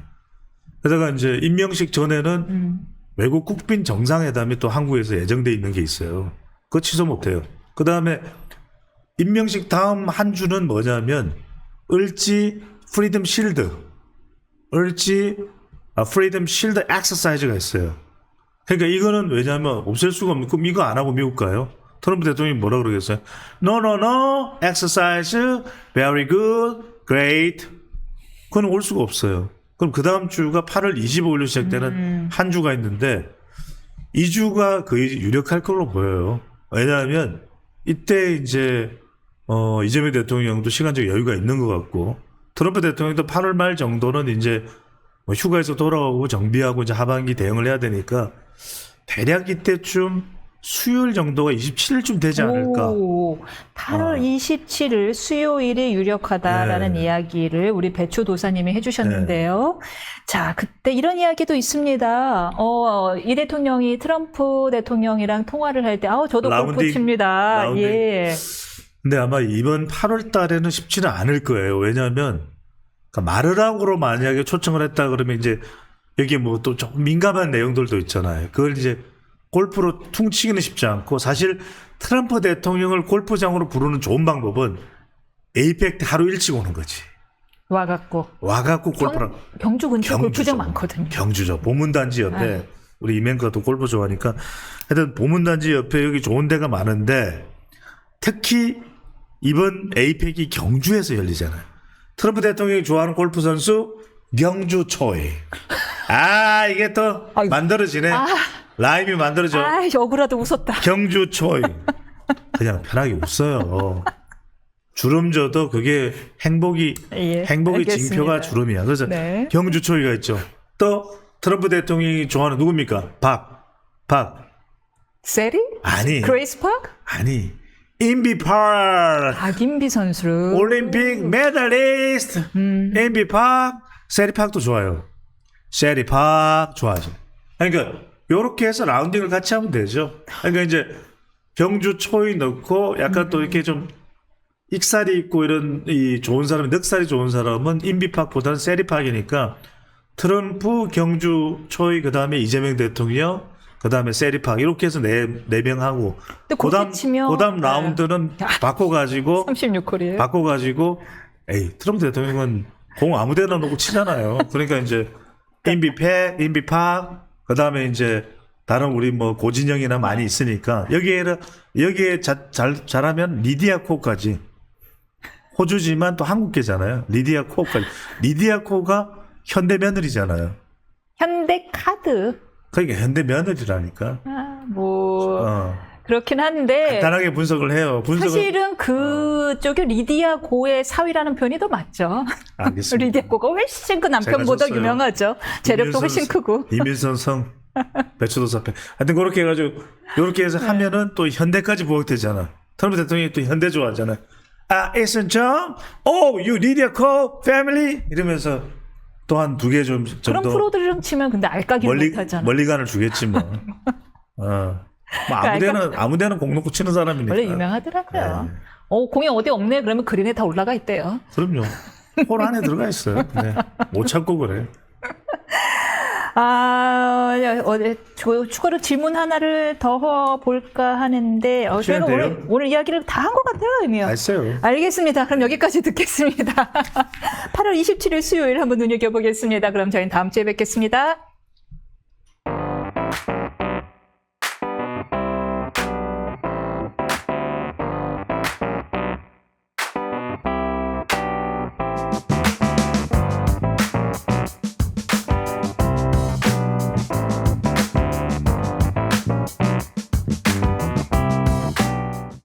게다가 이제 임명식 전에는 외국 국빈 정상회담이 또 한국에서 예정돼 있는 게 있어요. 그거 취소 못해요. 그 다음에 임명식 다음 한 주는 뭐냐면 을지 프리덤 실드, 프리덤 실드 엑서사이즈가 있어요. 그러니까 이거는 왜냐하면 없앨 수가 없는. 그럼 이거 안 하고 미국 가요? 트럼프 대통령이 뭐라 그러겠어요? No, exercise, very good, great. 그건 올 수가 없어요. 그럼 그 다음 주가 8월 25일로 시작되는 한 주가 있는데 2주가 거의 유력할 걸로 보여요. 왜냐하면 이때 이제 이재명 대통령도 시간적 여유가 있는 것 같고 트럼프 대통령도 8월 말 정도는 이제 뭐 휴가에서 돌아오고 정비하고 이제 하반기 대응을 해야 되니까 대략 이때쯤 수요일 정도가 27일쯤 되지 않을까. 오, 8월 27일 수요일이 유력하다라는 네. 이야기를 우리 배추 도사님이 해주셨는데요. 자, 그때 이런 이야기도 있습니다. 이 대통령이 트럼프 대통령이랑 통화를 할 때, 저도 골프 라운딩, 칩니다. 라운딩. 예. 근데 아마 이번 8월 달에는 쉽지는 않을 거예요. 왜냐하면 그러니까 마르라고로 만약에 초청을 했다 그러면 이제 여기 뭐 또 좀 민감한 내용들도 있잖아요. 그걸 이제 골프로 퉁치기는 쉽지 않고 사실 트럼프 대통령을 골프장으로 부르는 좋은 방법은 에이펙 때 하루 일찍 오는 거지. 와갖고. 와갖고 골프랑 경주 근처 경주죠. 골프장 많거든요. 경주죠. 보문단지 옆에 우리 이men가가 또 골프 좋아하니까 하여튼 보문단지 옆에 여기 좋은 데가 많은데 특히 이번 에이펙이 경주에서 열리잖아요. 트럼프 대통령이 좋아하는 골프 선수 경주 초이. 이게 또 아이고. 만들어지네. 라임이 만들어져. 억울하다 웃었다. 경주 초이. 그냥 편하게 웃어요. 주름져도 그게 행복이 예, 행복의 알겠습니다. 징표가 주름이야. 그래서 네. 경주 초이가 있죠. 또 트럼프 대통령이 좋아하는 누굽니까? 박. 세리? 아니. 그레이스 파크? 아니. 인비 파크. 박인비 선수. 올림픽 메달리스트. 인비 파크. 세리 파크도 좋아요. 세리 파크 좋아하죠. 그러니까 요렇게 해서 라운딩을 같이 하면 되죠. 그러니까 이제 경주 초이 넣고 약간 또 이렇게 좀 익살이 있고 이런 이 좋은 사람, 늑살이 좋은 사람은 인비팍보다는 세리팍이니까 트럼프, 경주 초이, 그 다음에 이재명 대통령, 그 다음에 세리팍 이렇게 해서 네 명하고 근데 그렇게 치면 그다음 라운드는 바꿔가지고 36홀이에요. 바꿔가지고 에이 트럼프 대통령은 공 아무데나 놓고 치잖아요. 그러니까 이제 인비팍, 그 다음에 이제 다른 우리 뭐 고진영이나 많이 있으니까 여기에 잘하면 리디아 코까지. 호주지만 또 한국계잖아요. 리디아 코까지. 리디아 코가 현대 며느리잖아요. 현대카드. 그러니까 현대 며느리라니까. 그렇긴 한데 간단하게 분석을 해요. 사실은 그쪽에 리디아 고의 사위라는 표현이 더 맞죠. 알겠습니다. 리디아 고가 훨씬 그 남편보다 제가 줬어요. 유명하죠. 재력도 훨씬 크고. 이민선 성 배추도 사패. 하여튼 그렇게 해가지고 이렇게 해서 하면은 또 현대까지 부각되잖아. 트럼프 대통령이 또 현대 좋아하잖아요. Isn't John? Oh, you Lydia Ko family? 이러면서 또 한 2개 좀 그런 정도 프로들이랑 치면 근데 알까기를 못하잖아. 멀리간을 주겠지 뭐. 뭐 아무데나 공 놓고 치는 사람이니까. 원래 유명하더라고요. 네. 공이 어디 없네. 그러면 그린에 다 올라가 있대요. 그럼요. 홀 안에 들어가 있어요. 네. 못 참고 그래. 추가로 질문 하나를 더 볼까 하는데, 저희가 오늘 이야기를 다 한 것 같아요, 이미요. 알았어요. 알겠습니다. 그럼 여기까지 듣겠습니다. 8월 27일 수요일 한번 눈여겨보겠습니다. 그럼 저희는 다음 주에 뵙겠습니다.